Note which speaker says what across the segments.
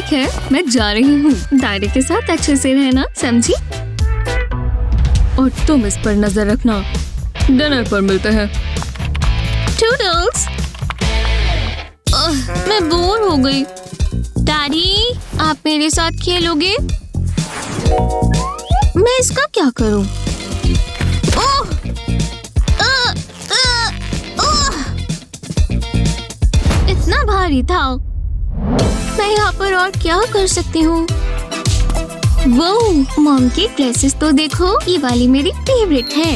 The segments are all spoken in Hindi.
Speaker 1: ठीक है, मैं जा रही हूँ। दायरे के साथ अच्छे से रहना, समझी? और तुम इस पर नजर रखना। डिनर पर मिलते हैं। टूडल्स, मैं बोर हो गई। डैडी, आप मेरे साथ खेलोगे? मैं इसका क्या करूं? ओह! इतना भारी था। मैं यहाँ पर और क्या कर सकती हूँ? वो मॉम की ड्रेसेस तो देखो, ये वाली मेरी फेवरेट है।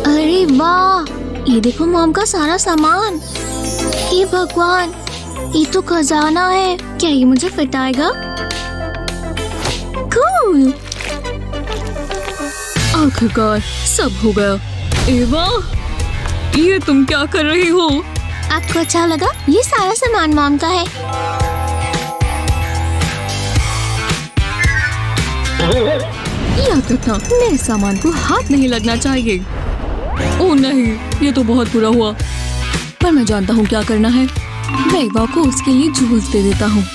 Speaker 1: अरे वाह, ये देखो मॉम का सारा सामान। हे भगवान, ये तो खजाना है। क्या ये मुझे फिट आएगा? कूल। आखिरकार सब हो गया। एवा, ये तुम क्या कर रही हो? आपको अच्छा लगा? ये सारा सामान मॉम का है। याद रखना, मेरे सामान को हाथ नहीं लगना चाहिए। ओह नहीं, ये तो बहुत बुरा हुआ। पर मैं जानता हूँ क्या करना है। मैं एवा को उसके लिए जूस दे देता हूँ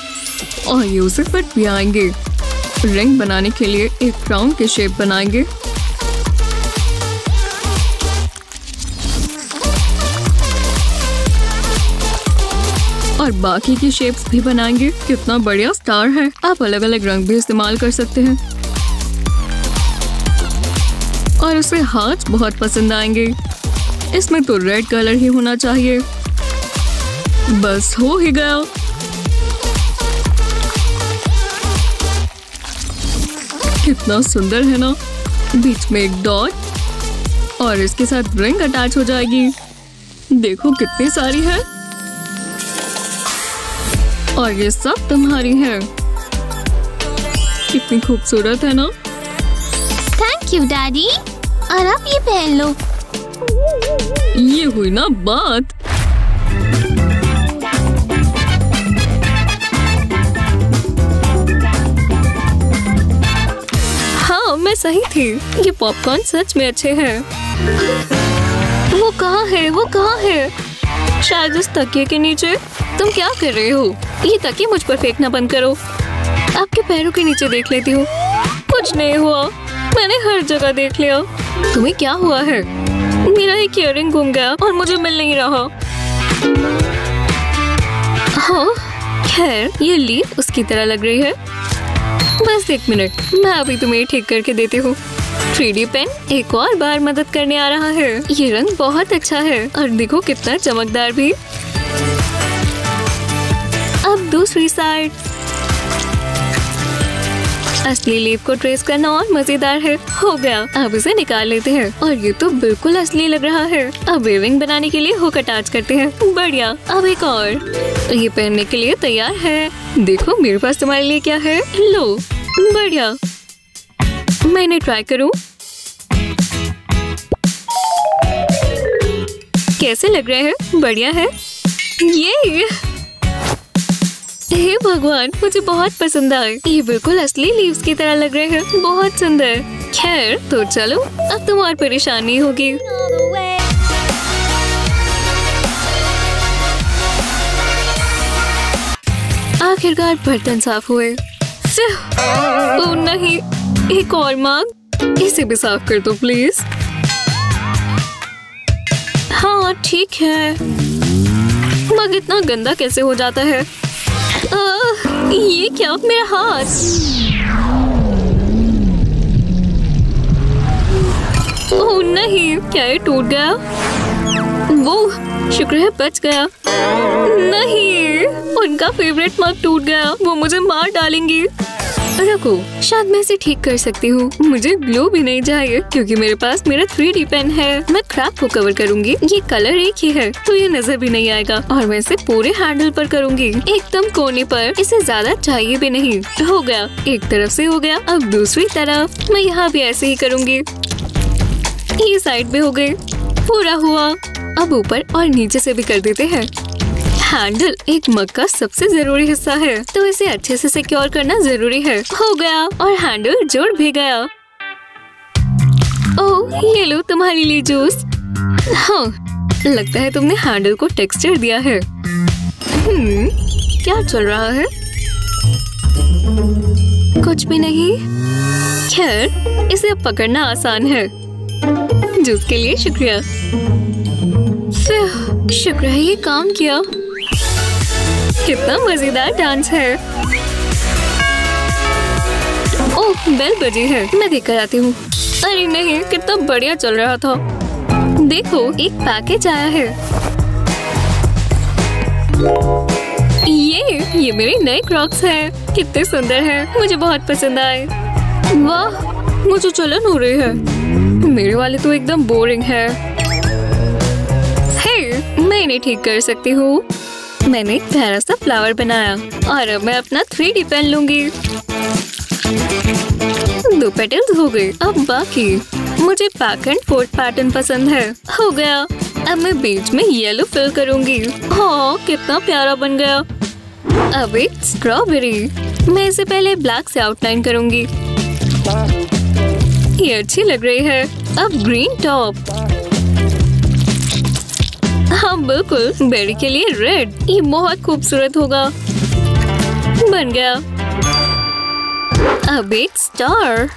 Speaker 1: और ये उसे फिट भी आएंगे। रिंग बनाने के लिए एक क्राउन के शेप बनाएंगे। और बाकी की शेप्स भी बनाएंगे। कितना बढ़िया स्टार है। आप अलग अलग रंग भी इस्तेमाल कर सकते हैं और उसे हार्ट बहुत पसंद आएंगे। इसमें तो रेड कलर ही होना चाहिए। बस हो ही गया। कितना सुंदर है ना? बीच में एक डॉट और इसके साथ रिंग अटैच हो जाएगी। देखो कितनी सारी है और ये सब तुम्हारी है। कितनी खूबसूरत है ना? Thank you daddy. और अब ये पहन लो। ये हुई ना बात। हाँ, मैं सही थी। ये पॉपकॉर्न सच में अच्छे हैं। वो कहाँ है? वो कहाँ है? शायद उस तकिए के नीचे। तुम क्या कर रहे हो? ये तकिए मुझ पर फेंकना बंद करो। आपके पैरों के नीचे देख लेती हूँ। कुछ नहीं हुआ। मैंने हर जगह देख लिया। तुम्हें क्या हुआ है? मेरा एक इयररिंग गुम गया और मुझे मिल नहीं रहा। हाँ, खैर ये लीफ उसकी तरह लग रही है। बस एक मिनट, मैं अभी तुम्हें ठीक करके देती हूँ। 3D पेन एक और बार मदद करने आ रहा है। ये रंग बहुत अच्छा है और देखो कितना चमकदार भी। अब दूसरी साइड। असली लीफ को ट्रेस करना और मजेदार है। हो गया, अब इसे निकाल लेते हैं और ये तो बिल्कुल असली लग रहा है। अब रिंग बनाने के लिए हुक अटैच करते हैं। बढ़िया, अब एक और। ये पहनने के लिए तैयार है। देखो मेरे पास तुम्हारे लिए क्या है। लो, बढ़िया। मैं इन्हें ट्राई करूं। कैसे लग रहे हैं? बढ़िया है। ये हे भगवान, मुझे बहुत पसंद आए। ये बिल्कुल असली लीव्स की तरह लग रहे हैं। बहुत सुंदर। खैर तो चलो, अब तुम और परेशान नहीं होगी। आखिरकार बर्तन साफ हुए। ओह नहीं, एक और मग। इसे भी साफ कर दो प्लीज। हाँ ठीक है। मग इतना गंदा कैसे हो जाता है? ये क्या? मेरा हाथ। ओह नहीं, क्या ये टूट गया? वो शुक्र है बच गया। नहीं, उनका फेवरेट मग टूट गया। वो मुझे मार डालेंगी। रुको, शायद मैं इसे ठीक कर सकती हूँ। मुझे ग्लू भी नहीं चाहिए क्योंकि मेरे पास मेरा 3D पेन है। मैं क्रैक को कवर करूँगी। ये कलर एक ही है तो ये नजर भी नहीं आएगा। और मैं इसे पूरे हैंडल पर करूँगी, एकदम कोने पर। इसे ज्यादा चाहिए भी नहीं। हो गया, एक तरफ से हो गया। अब दूसरी तरफ मैं यहाँ भी ऐसे ही करूँगी। ये साइड भी हो गई। पूरा हुआ। अब ऊपर और नीचे से भी कर देते हैं। हैंडल एक मग का सबसे जरूरी हिस्सा है तो इसे अच्छे से सिक्योर करना जरूरी है। हो गया और हैंडल जुड़ भी गया। ओह, ये लो तुम्हारे लिए जूस। हाँ, लगता है तुमने हैंडल को टेक्सचर दिया है। क्या चल रहा है? कुछ भी नहीं। खैर, इसे अब पकड़ना आसान है। जूस के लिए शुक्रिया। शुक्र है ये काम किया। कितना मजेदार डांस है। ओह, बेल बजी है। मैं देखकर आती हूँ। अरे नहीं, कितना बढ़िया चल रहा था। देखो, एक पैकेज आया है। ये मेरे नए क्रॉक्स हैं। कितने सुंदर हैं। मुझे बहुत पसंद आए। वाह, मुझे जलन हो रही है। मेरे वाले तो एकदम बोरिंग है। हे, मैं इन्हें ठीक कर सकती हूँ। मैंने एक प्यारा सा फ्लावर बनाया और अब मैं अपना 3D पेन लूंगी। 2 पेटल्स हो गए। अब बाकी मुझे बैक एंड फोर्थ पैटर्न पसंद है। हो गया। अब मैं बीच में येलो फिल करूंगी। हाँ, कितना प्यारा बन गया। अब एक स्ट्रॉबेरी। मैं इसे पहले ब्लैक से आउटलाइन करूंगी। ये अच्छी लग रही है। अब ग्रीन टॉप। हाँ बिल्कुल, बेरी के लिए रेड। ये बहुत खूबसूरत होगा। बन गया। अब एक स्टार।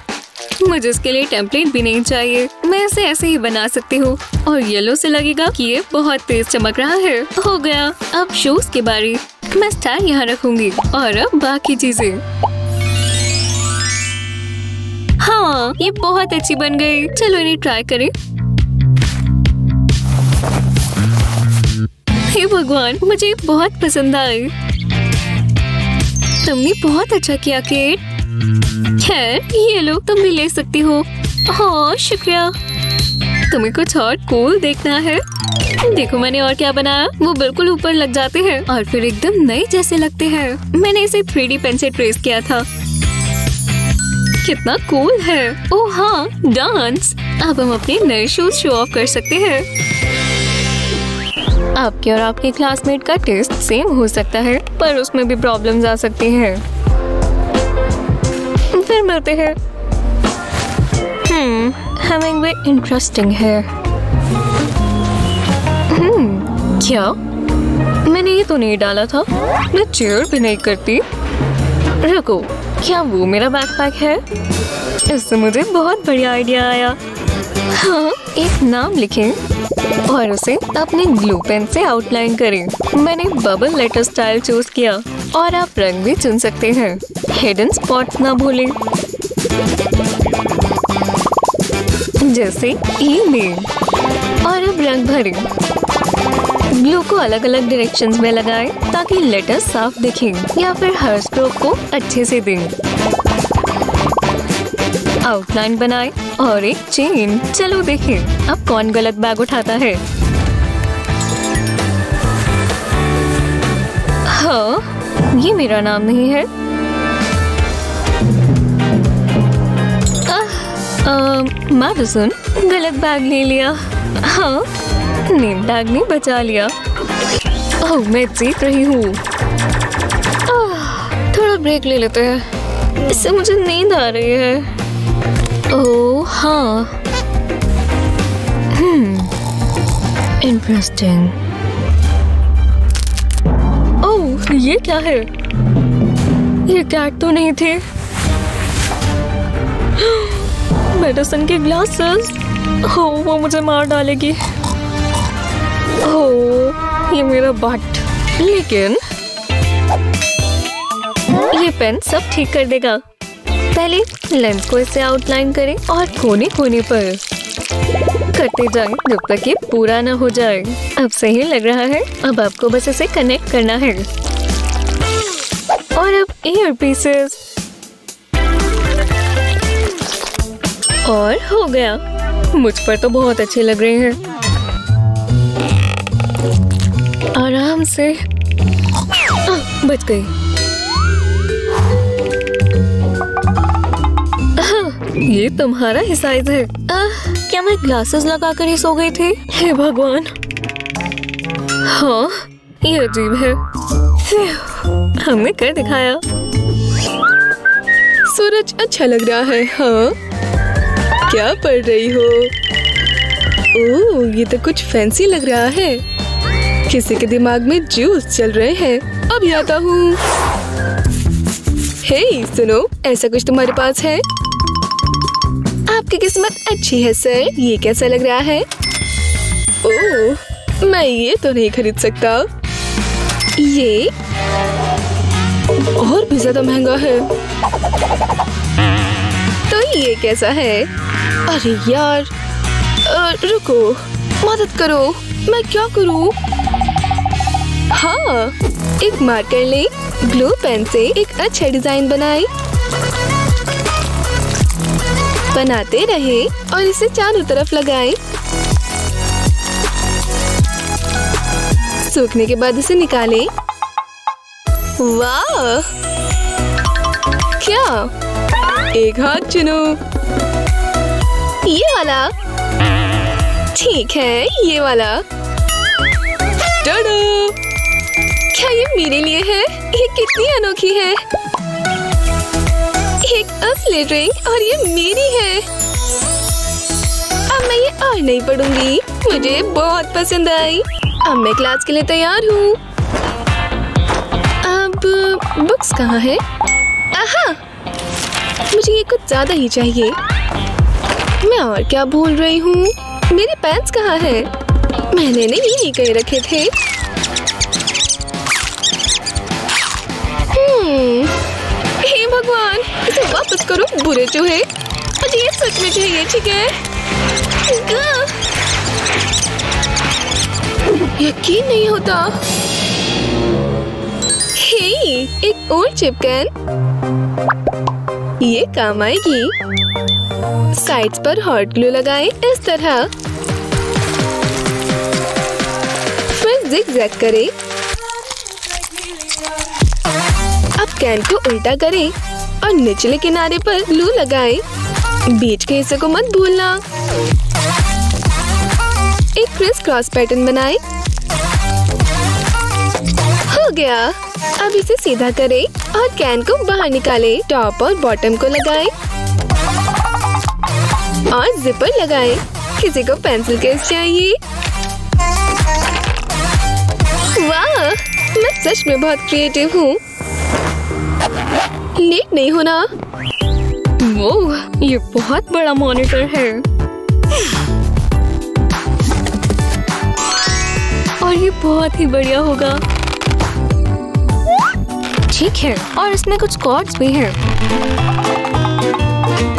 Speaker 1: मुझे इसके लिए टेम्पलेट भी नहीं चाहिए। मैं इसे ऐसे ही बना सकती हूँ और येलो से लगेगा कि ये बहुत तेज चमक रहा है। हो गया। अब शूज की बारी। मैं स्टार यहाँ रखूंगी और अब बाकी चीजें। हाँ, ये बहुत अच्छी बन गई। चलो इन्हें ट्राई करें। हे भगवान, मुझे बहुत पसंद आए। तुमने बहुत अच्छा किया केट। खैर, ये लो, तुम भी ले सकती हो। हाँ शुक्रिया। तुम्हें कुछ और कूल देखना है? देखो मैंने और क्या बनाया। वो बिल्कुल ऊपर लग जाते हैं और फिर एकदम नए जैसे लगते हैं। मैंने इसे 3D पेन से ट्रेस किया था। कितना कूल है। ओह हाँ, डांस। अब हम अपने नए शूज शो ऑफ कर सकते हैं। आपके और आपके क्लासमेट का टेस्ट सेम हो सकता है, पर उसमें भी प्रॉब्लम्स आ सकती हैं। फिर मिलते हैं। हेमिंगवे इंटरेस्टिंग है। क्या? मैंने ये तो नहीं डाला था। मैं चेयर भी नहीं करती। रुको, क्या वो मेरा बैकपैक है? इससे मुझे बहुत बढ़िया आइडिया आया। हाँ, एक नाम लिखें और उसे अपने ग्लू पेन से आउटलाइन करें। मैंने बबल लेटर स्टाइल चूज किया और आप रंग भी चुन सकते हैं। हिडन स्पॉट्स ना भूलें, जैसे ई में। और अब रंग भरें। ग्लू को अलग अलग डायरेक्शंस में लगाएं ताकि लेटर साफ दिखें, या फिर हर स्ट्रोक को अच्छे से दें। आउटलाइन बनाएं और एक चेन। चलो देखें अब कौन गलत बैग उठाता है। हाँ, ये मेरा नाम नहीं है। मैडिसन, गलत बैग ले लिया। हाँ, नेम टैग ने बचा लिया। ओह, मैं जीत रही हूँ। थोड़ा ब्रेक ले लेते हैं। इससे मुझे नींद आ रही है। ओह हाँ, इंटरेस्टिंग। ओह, ये क्या है? ये कैट तो नहीं थे। मेडिसिन के ग्लासेस। हो, वो मुझे मार डालेगी। ओह, ये मेरा बट। लेकिन ये पेन सब ठीक कर देगा। पहले लेंस को इससे आउटलाइन करें और कोने कोने पर करते जाएं जब तक ये पूरा ना हो जाए। अब सही लग रहा है। अब आपको बस इसे कनेक्ट करना है। और अब ईयर पीसेस। और हो गया। मुझ पर तो बहुत अच्छे लग रहे हैं। आराम से। बच गई। ये तुम्हारा ही साइज है। क्या मैं ग्लासेस लगाकर ही सो गई थी? हे भगवान। हाँ, ये अजीब है। हमने कर दिखाया।
Speaker 2: सूरज अच्छा लग रहा है। हाँ, क्या पढ़ रही हो? ओह, ये तो कुछ फैंसी लग रहा है। किसी के दिमाग में जूस चल रहे हैं। अभी आता हूँ। हे सुनो, ऐसा कुछ तुम्हारे पास है? आपकी किस्मत अच्छी है सर। ये कैसा लग रहा है? ओह, मैं ये तो नहीं खरीद सकता। ये और भी ज्यादा महंगा है। तो ये कैसा है? अरे यार, रुको, मदद करो। मैं क्या करूं? हाँ, एक मार्कर ले, ग्लू पेन से एक अच्छा डिजाइन बनाते रहे और इसे चारों तरफ लगाएं। सूखने के बाद इसे निकालें। वाह! क्या? एक हाथ चुनो। ये वाला? ठीक है, ये वाला। टाडा! क्या ये मेरे लिए है? ये कितनी अनोखी है। एक असली ड्रिंक और ये मेरी है। अब मैं ये और नहीं पढ़ूंगी। मुझे बहुत पसंद आई। अब मैं क्लास के लिए तैयार हूँ। अब बुक्स कहाँ है? आहा! मुझे ये कुछ ज्यादा ही चाहिए। मैं और क्या भूल रही हूँ? मेरे पेन्स कहाँ है? मैंने नहीं यही कहीं रखे थे। हे भगवान, इसे वापस करो बुरे चूहे। मुझे ये सच में चाहिए, ठीक है? यकीन नहीं होता। हे, एक और चिप कैन। ये काम आएगी। साइड्स पर हॉट ग्लू लगाएं इस तरह। फिर जिग-जैग करें। अब कैन को उल्टा करें और निचले किनारे पर ग्लू लगाएं। बीच के हिस्से को मत भूलना। एक क्रिस क्रॉस पैटर्न बनाएं। हो गया। अब इसे सीधा करें और कैन को बाहर निकालें। टॉप और बॉटम को लगाएं और जिपर लगाएं। किसी को पेंसिल केस चाहिए? वाह, मैं सच में बहुत क्रिएटिव हूँ। लेट नहीं होना।
Speaker 1: वो, ये बहुत बड़ा मॉनिटर है और ये बहुत ही बढ़िया होगा। ठीक है, और इसमें कुछ कॉर्ड्स भी हैं।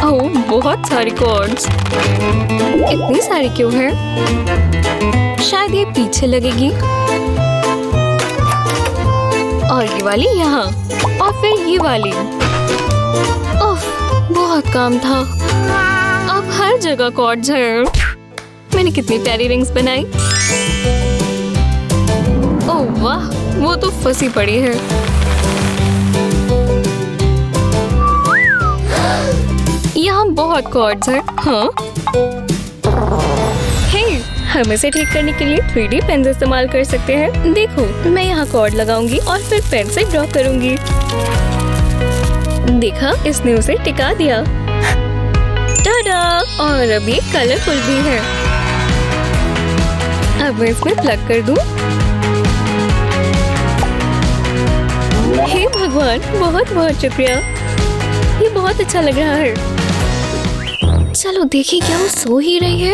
Speaker 1: ओह, बहुत सारी कॉर्ड्स। इतनी सारी क्यों है? शायद ये पीछे लगेगी और ये वाली यहाँ और फिर ये वाली। ओह, बहुत काम था। अब हर जगह कॉर्ड्स हैं। मैंने कितनी प्यारी रिंग्स बनाई। ओह वाह, वो तो फंसी पड़ी है। यहाँ बहुत कॉर्ड्स हैं। हाँ, हे, हम इसे ठीक करने के लिए 3D पेन इस्तेमाल कर सकते हैं। देखो, मैं यहाँ कॉर्ड लगाऊंगी और फिर पेन से ड्रॉ करूंगी। देखा, इसने उसे टिका दिया। टाडा! और अब ये कलरफुल भी है। अब मैं इसमें प्लग कर दूं। हे भगवान, बहुत बहुत शुक्रिया। ये बहुत अच्छा लग रहा है। चलो देखिए, क्या वो सो ही रही है?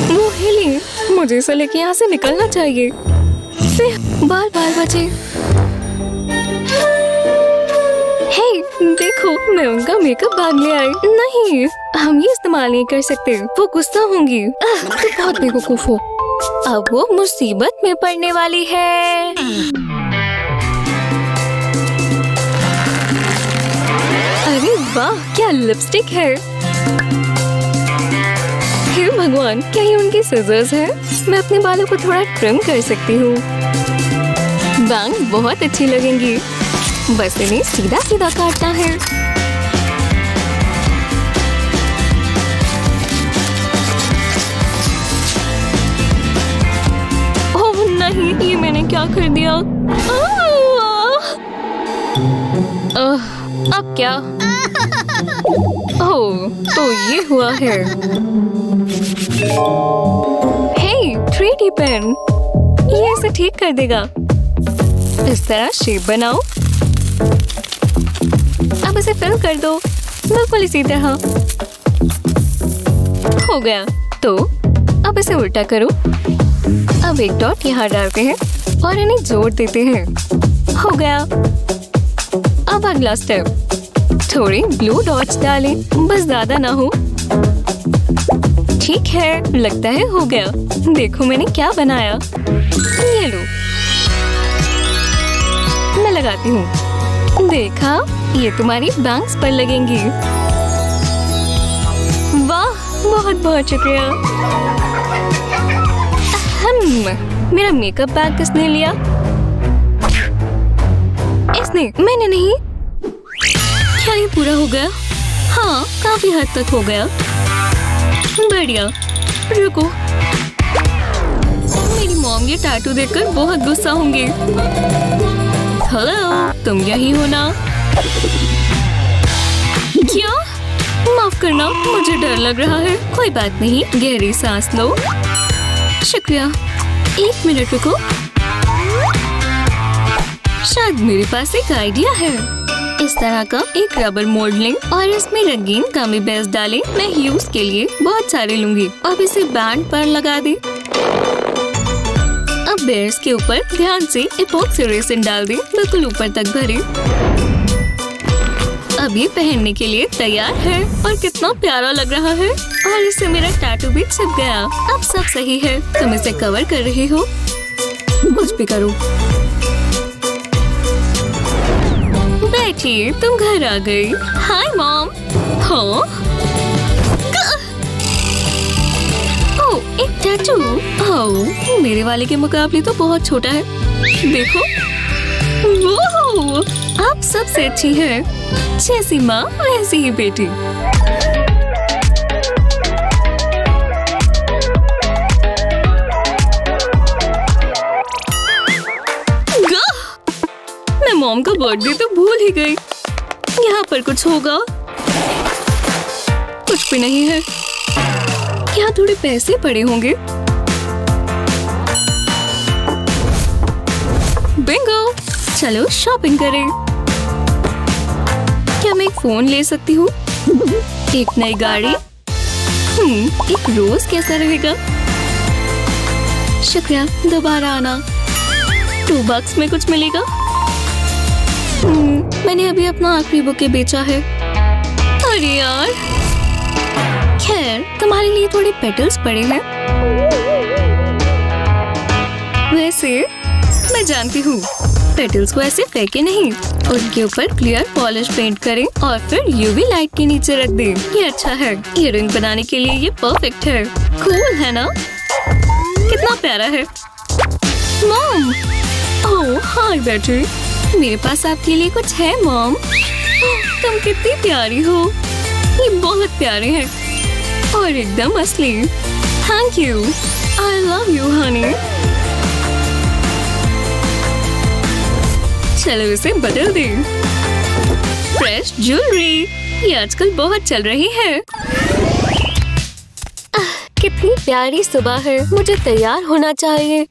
Speaker 1: वो हिली। मुझे इसे लेके यहाँ से निकलना चाहिए। इसे बार-बार बजे। हे, देखो, मैं उनका मेकअप बैग ले आई। नहीं, हम ये इस्तेमाल नहीं कर सकते। वो गुस्सा होंगी। तो बहुत बेवकूफ हो। अब वो मुसीबत में पड़ने वाली है। अरे वाह, क्या लिपस्टिक है। हे भगवान, क्या ये उनके सिजर्स हैं? मैं अपने बालों को थोड़ा ट्रिम कर सकती हूँ। बैंग बहुत अच्छी लगेंगी। बस इन्हें सीधा सीधा काटना है। ओह नहीं, ये मैंने क्या कर दिया? अब क्या? ओह, तो ये हुआ है। हे, 3D पेन, ये इसे ठीक कर देगा। इस तरह शेप बनाओ। अब इसे फिल कर दो, बिल्कुल इसी तरह। हो गया। तो अब इसे उल्टा करो। अब एक डॉट यहाँ डालते हैं और इन्हें जोड़ देते हैं। हो गया। अब अगला स्टेप, थोड़े ब्लू डॉट्स डालें, बस ज्यादा ना हो। ठीक है, लगता है हो गया। देखो मैंने क्या बनाया। ये लो, मैं लगाती हूँ। देखा, ये तुम्हारी बैंग्स पर लगेंगी। वाह, बहुत बहुत शुक्रिया। मेरा मेकअप बैग किसने लिया? इसने, मैंने नहीं। क्या ये पूरा हो गया? हाँ, काफी हद तक हो गया। बढ़िया। रुको, मेरी मॉम ये टैटू देखकर बहुत गुस्सा होंगी। हेलो, तुम यही हो ना? क्या? माफ करना, मुझे डर लग रहा है। कोई बात नहीं, गहरी सांस लो। शुक्रिया। 1 मिनट रुको, शायद मेरे पास एक आइडिया है। इस तरह का एक रबर मोल्ड लें और इसमें रंगीन गमी बेयर्स डालें। मैं ह्यूज के लिए बहुत सारे लूंगी। अब इसे बैंड पर लगा दें। अब बेयर्स के ऊपर ध्यान से इपॉक्सी रेसिन डाल दें, बिल्कुल ऊपर तक भरें। अब ये पहनने के लिए तैयार है और कितना प्यारा लग रहा है। और इससे मेरा टैटू भी छिप गया। अब सब सही है। तुम इसे कवर कर रही हो, कुछ भी करो। बैठिए, तुम घर आ गई। Hi mom. हाँ? ओह, एक टैटू। ओह, मेरे वाले के मुकाबले तो बहुत छोटा है। देखो, वो आप सबसे अच्छी है। जैसी माँ वैसी ही बेटी। मैं मॉम का बर्थडे तो भूल ही गई। यहाँ पर कुछ होगा? कुछ भी नहीं है। यहाँ थोड़े पैसे पड़े होंगे। बिंगो, चलो शॉपिंग करें। क्या मैं एक फोन ले सकती हूँ? एक नई गाड़ी? एक रोज कैसा रहेगा? शुक्रिया, दोबारा आना। $2 में कुछ मिलेगा? मैंने अभी अपना आखिरी बुके बेचा है। अरे यार। खैर, तुम्हारे लिए थोड़े पेटल्स पड़े हैं। वैसे मैं जानती हूँ, पेटल्स को ऐसे फेंके नहीं। उनके ऊपर क्लियर पॉलिश पेंट करें और फिर यूवी लाइट के नीचे रख दें। ये अच्छा है। इयररिंग बनाने के लिए ये परफेक्ट है। कूल है ना? कितना प्यारा है। मॉम। ओह, हाय बेटी। मेरे पास आपके लिए कुछ है मॉम। तुम कितनी प्यारी हो। ये बहुत प्यारे हैं और एकदम असली। Thank you. I love you Honey. चलो इसे बदल दें। फ्रेश ज्वेलरी, ये आजकल बहुत चल रही है। कितनी प्यारी सुबह है। मुझे तैयार होना चाहिए।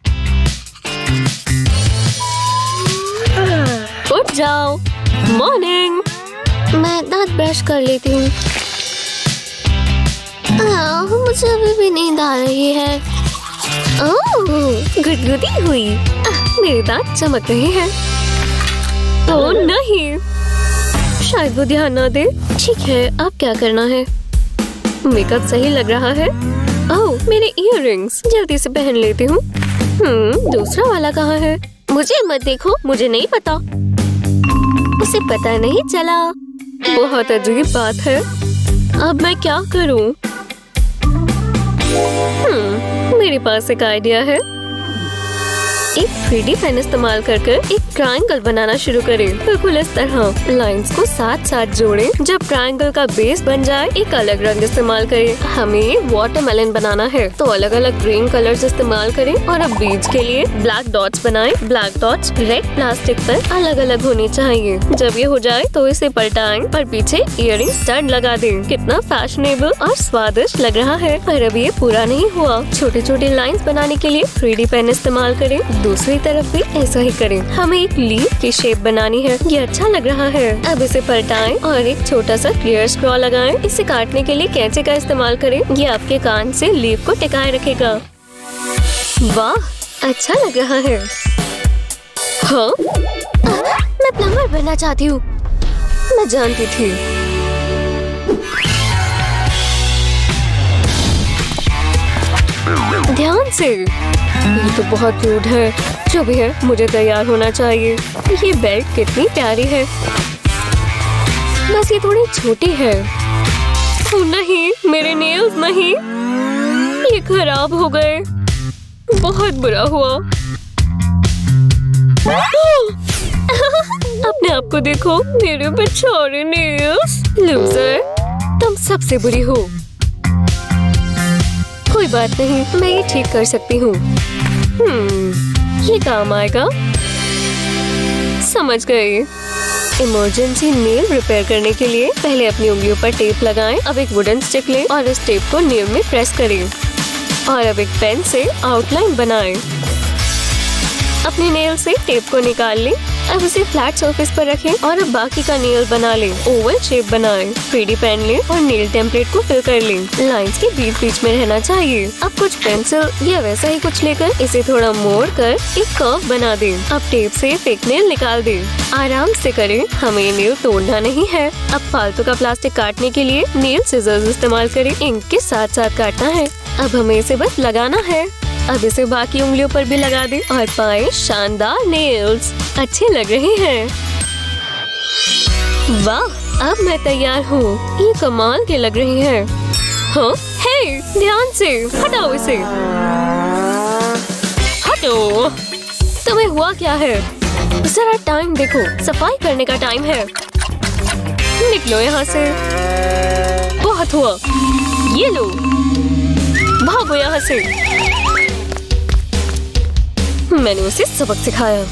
Speaker 1: उठ जाओ। मॉर्निंग। मैं दांत ब्रश कर लेती हूँ। मुझे अभी भी नींद आ रही है। ओह, गुदगुदी हुई। मेरे दांत चमक रहे हैं। ओह नहीं, शायद वो ध्यान ना दे। ठीक है, अब क्या करना है? मेकअप सही लग रहा है। ओह, मेरे इयररिंग्स। जल्दी से पहन लेती हूँ। दूसरा वाला कहाँ है? मुझे मत देखो, मुझे नहीं पता। उसे पता नहीं चला। बहुत अजीब बात है। अब मैं क्या करूं? मेरे पास एक आइडिया है। एक 3D पेन इस्तेमाल कर एक ट्रायंगल बनाना शुरू करें। बिल्कुल इस तरह लाइंस को साथ साथ जोड़ें। जब ट्रायंगल का बेस बन जाए एक अलग रंग इस्तेमाल करें। हमें वाटरमेलन बनाना है तो अलग अलग ग्रीन कलर्स इस्तेमाल करें। और अब बीज के लिए ब्लैक डॉट्स बनाएं। ब्लैक डॉट्स रेड प्लास्टिक पर अलग अलग होने चाहिए। जब ये हो जाए तो इसे पलटाएं और पीछे इयररिंग स्टड लगा दें। कितना फैशनेबल और स्वादिष्ट लग रहा है। पर अब ये पूरा नहीं हुआ। छोटे छोटे लाइंस बनाने के लिए 3D पेन इस्तेमाल करें। दूसरी तरफ भी ऐसा ही करें। हमें एक लीफ की शेप बनानी है। ये अच्छा लग रहा है। अब इसे पलटाएं और एक छोटा सा क्लियर स्ट्रॉ लगाएं। इसे काटने के लिए कैंची का इस्तेमाल करें। ये आपके कान से लीफ को टिकाए रखेगा। वाह, अच्छा लग रहा है। हाँ, मैं प्लम्बर बनना चाहती हूँ। मैं जानती थी। ध्यान से। ये तो बहुत रूड है। जो भी है मुझे तैयार होना चाहिए। ये बेल्ट कितनी प्यारी है। बस ये थोड़ी छोटी है। ओह नहीं, मेरे नेल्स नहीं, ये खराब हो गए। बहुत बुरा हुआ। अपने आप को देखो, मेरे बेचारे नेल्स। लूजर, तुम सबसे बुरी हो। कोई बात नहीं, मैं ये ठीक कर सकती हूँ। ये काम आएगा। समझ गए। इमरजेंसी नेल रिपेयर करने के लिए पहले अपनी उंगलियों पर टेप लगाएं। अब एक वुडन स्टिक लें और इस टेप को नेल में प्रेस करें। और अब एक पेन से आउटलाइन बनाएं। अपने नेल से टेप को निकाल लें। अब इसे फ्लैट सरफेस पर रखें और अब बाकी का नेल बना लें। ओवल शेप बनाएं। 3D पेन लें और नेल टेम्पलेट को फिल कर लें। लाइंस के बीच बीच में रहना चाहिए। अब कुछ पेंसिल या वैसा ही कुछ लेकर इसे थोड़ा मोड़ कर एक कर्व बना दें। अब टेप से फेक नेल निकाल दें। आराम से करें, हमें नेल तोड़ना नहीं है। अब फालतू का प्लास्टिक काटने के लिए नेल सिजर्स इस्तेमाल करें। इंक के साथ साथ काटना है। अब हमें इसे बस लगाना है। अब इसे बाकी उंगलियों पर भी लगा दें और पाएं शानदार नेल्स। अच्छे लग रहे हैं। वाह, अब मैं तैयार हूँ। ये कमाल के लग रही हैं। हाँ, हे, ध्यान से हटाओ इसे। हटो। तुम्हें हुआ क्या है? जरा टाइम देखो, सफाई करने का टाइम है। निकलो यहाँ से। बहुत हुआ। ये लो, भागो यहाँ से। मैंने उसे सबक सिखाया।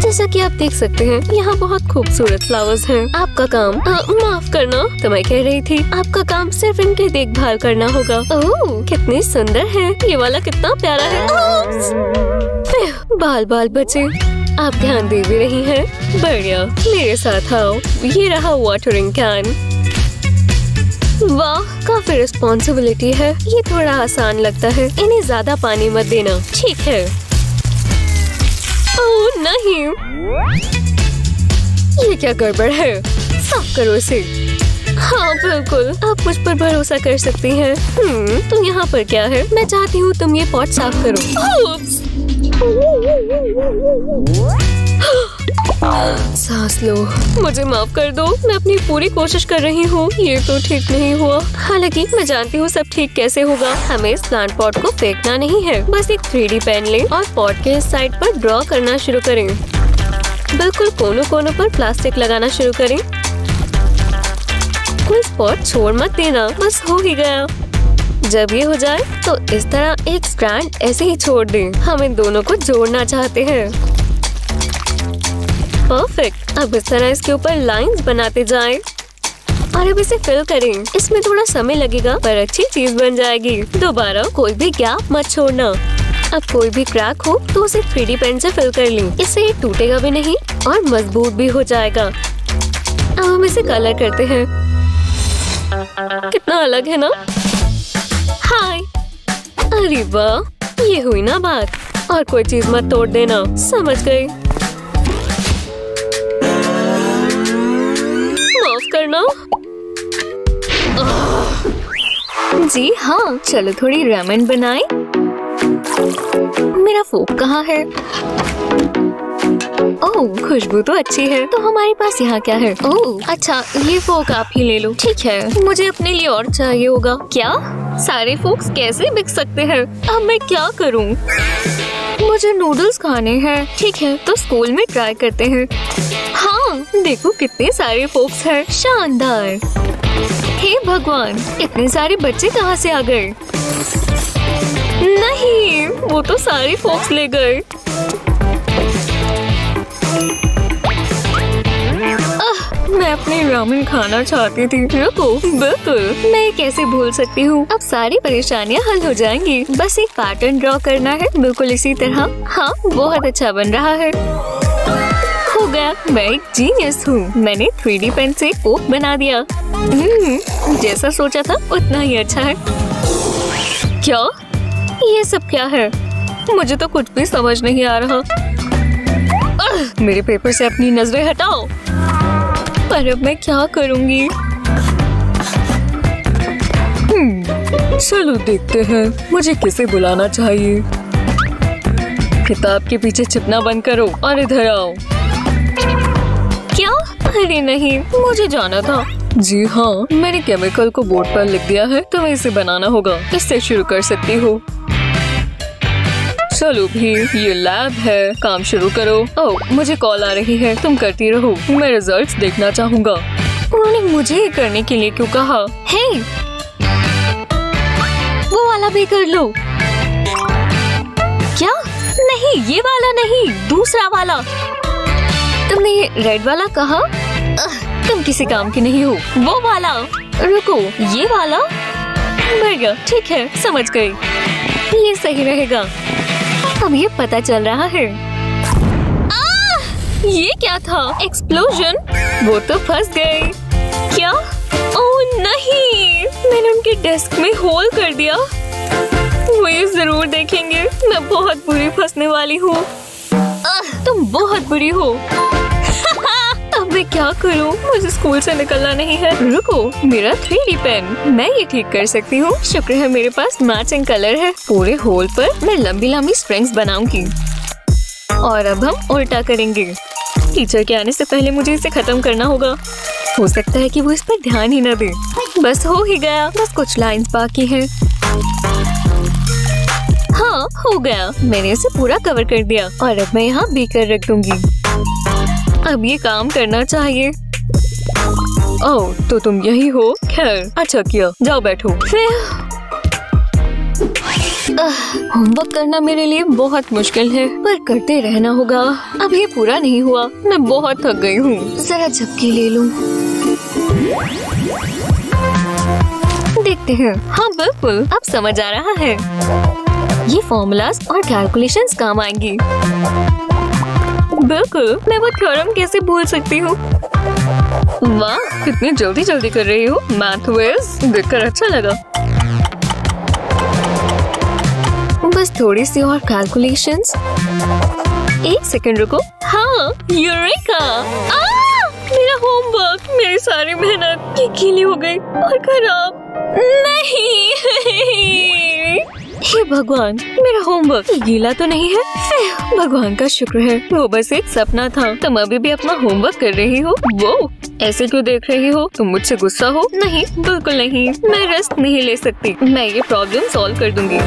Speaker 1: जैसा कि आप देख सकते हैं, यहाँ बहुत खूबसूरत फ्लावर्स हैं। आपका काम माफ करना, तो मैं कह रही थी आपका काम सिर्फ इनकी देखभाल करना होगा। ओह, कितने सुंदर हैं। ये वाला कितना प्यारा है। बाल बाल बचे। आप ध्यान दे भी रही हैं। बढ़िया, मेरे साथ आओ। ये रहा वाटरिंग कैन। वाह, काफी रिस्पॉन्सिबिलिटी है। ये थोड़ा आसान लगता है। इन्हें ज्यादा पानी मत देना, ठीक है? ओह नहीं, ये क्या गड़बड़ है? साफ करो इसे। हाँ बिल्कुल, आप मुझ पर भरोसा कर सकती हैं। तो यहाँ पर क्या है? मैं चाहती हूँ तुम ये पॉट साफ करो। सांस लो। मुझे माफ कर दो, मैं अपनी पूरी कोशिश कर रही हूँ। ये तो ठीक नहीं हुआ। हालांकि मैं जानती हूँ सब ठीक कैसे होगा। हमें इस प्लांट पॉट को फेंकना नहीं है। बस एक 3D पेन लें और पॉट के इस साइड पर ड्रॉ करना शुरू करें। बिल्कुल कोनों कोनों पर प्लास्टिक लगाना शुरू करें। कोई स्पॉट छोड़ मत देना। बस हो ही गया। जब ये हो जाए तो इस तरह एक स्ट्रैंड ऐसे ही छोड़ दें। हम इन दोनों को जोड़ना चाहते हैं। परफेक्ट। अब इस तरह इसके ऊपर लाइंस बनाते जाएं और अब इसे फिल करें। इसमें थोड़ा समय लगेगा पर अच्छी चीज बन जाएगी। दोबारा कोई भी गैप मत छोड़ना। अब कोई भी क्रैक हो तो उसे 3D पेन से फिल कर लें। इससे ये टूटेगा भी नहीं और मजबूत भी हो जाएगा। अब हम इसे कलर करते हैं। कितना अलग है ना? हाय। अरे वाह, ये हुई ना बात। और कोई चीज मत तोड़ देना, समझ गई? माफ करना। जी हाँ, चलो थोड़ी रामेन बनाएं। मेरा फोक कहाँ है? ओह, खुशबू तो अच्छी है। तो हमारे पास यहाँ क्या है? ओह अच्छा, ये फोक आप ही ले लो। ठीक है, मुझे अपने लिए और चाहिए होगा। क्या? सारे फोक्स कैसे बिक सकते हैं? अब मैं क्या करूँ? मुझे नूडल्स खाने हैं। ठीक है, तो स्कूल में ट्राई करते हैं। हाँ, देखो कितने सारे फोक्स हैं। शानदार। हे भगवान, इतने सारे बच्चे कहाँ से आ गए? नहीं, वो तो सारे फोक्स ले गए। मैं अपनी रामेन खाना चाहती थी। रुको, बिल्कुल, मैं कैसे भूल सकती हूँ। अब सारी परेशानियाँ हल हो जाएंगी। बस एक पैटर्न ड्रॉ करना है, बिल्कुल इसी तरह। हाँ, बहुत अच्छा बन रहा है। हो गया, मैं एक जीनियस हूँ। मैंने 3D पेन से कोक बना दिया। जैसा सोचा था उतना ही अच्छा है। क्या? ये सब क्या है? मुझे तो कुछ भी समझ नहीं आ रहा। मेरे पेपर से अपनी नजरें हटाओ। पर अब मैं क्या करूँगी? चलो देखते हैं, मुझे किसे बुलाना चाहिए। किताब के पीछे छिपना बंद करो और इधर आओ। क्या? अरे नहीं, मुझे जाना था। जी हाँ, मैंने केमिकल को बोर्ड पर लिख दिया है, तुम्हें इसे बनाना होगा। इससे शुरू कर सकती हो। चलो भी, ये लैब है, काम शुरू करो। ओह, मुझे कॉल आ रही है, तुम करती रहो, मैं रिजल्ट्स देखना चाहूँगा। उन्होंने मुझे ये करने के लिए क्यों कहा? हे, वो वाला भी कर लो। क्या? नहीं, ये वाला नहीं, दूसरा वाला। तुमने ये रेड वाला कहा? तुम किसी काम की नहीं हो। वो वाला। रुको, ये वाला? बढ़िया, ठीक है, समझ गई। ये सही रहेगा। अब ये पता चल रहा है। ये क्या था? एक्सप्लोजन? वो तो फंस गए। क्या? ओह नहीं, मैंने उनके डेस्क में होल कर दिया। वो ये जरूर देखेंगे। मैं बहुत बुरी फंसने वाली हूँ। तुम बहुत बुरी हो। अब मैं क्या करूँ? मुझे स्कूल से निकलना नहीं है। रुको, मेरा 3D पेन, मैं ये ठीक कर सकती हूँ। शुक्र है मेरे पास मैचिंग कलर है। पूरे होल पर मैं लंबी लंबी स्ट्रिंग्स बनाऊंगी और अब हम उल्टा करेंगे। टीचर के आने से पहले मुझे इसे खत्म करना होगा। हो सकता है कि वो इस पर ध्यान ही न दे। बस हो ही गया, बस कुछ लाइंस बाकी है। हाँ, हो गया, मैंने इसे पूरा कवर कर दिया और अब मैं यहाँ बीकर रख दूंगी। अब ये काम करना चाहिए। ओह, तो तुम यही हो? खैर, अच्छा किया, जाओ बैठो। होमवर्क करना मेरे लिए बहुत मुश्किल है, पर करते रहना होगा। अब ये पूरा नहीं हुआ, मैं बहुत थक गई हूँ। जरा झपकी ले लूं। देखते हैं। हाँ बिल्कुल, अब समझ आ रहा है। ये फॉर्मूलाज और कैलकुलेशंस काम आएंगी। बिल्कुल, मैं वो थ्योरम कैसे भूल सकती हूँ। वाह, कितनी जल्दी जल्दी कर रही हो। मैथ विज, देखकर अच्छा लगा। बस थोड़ी सी और कैलकुलेशंस। एक सेकंड रुको। हाँ, यूरेका! मेरा होमवर्क, मेरी सारी मेहनत ये गीली हो गई और खराब। नहीं। हे भगवान, मेरा होमवर्क गीला तो नहीं है। भगवान का शुक्र है, वो बस एक सपना था। तुम अभी भी अपना होमवर्क कर रही हो? वो ऐसे क्यों देख रही हो? तुम मुझसे गुस्सा हो? नहीं, बिल्कुल नहीं। मैं रेस्ट नहीं ले सकती। मैं ये प्रॉब्लम सॉल्व कर दूंगी।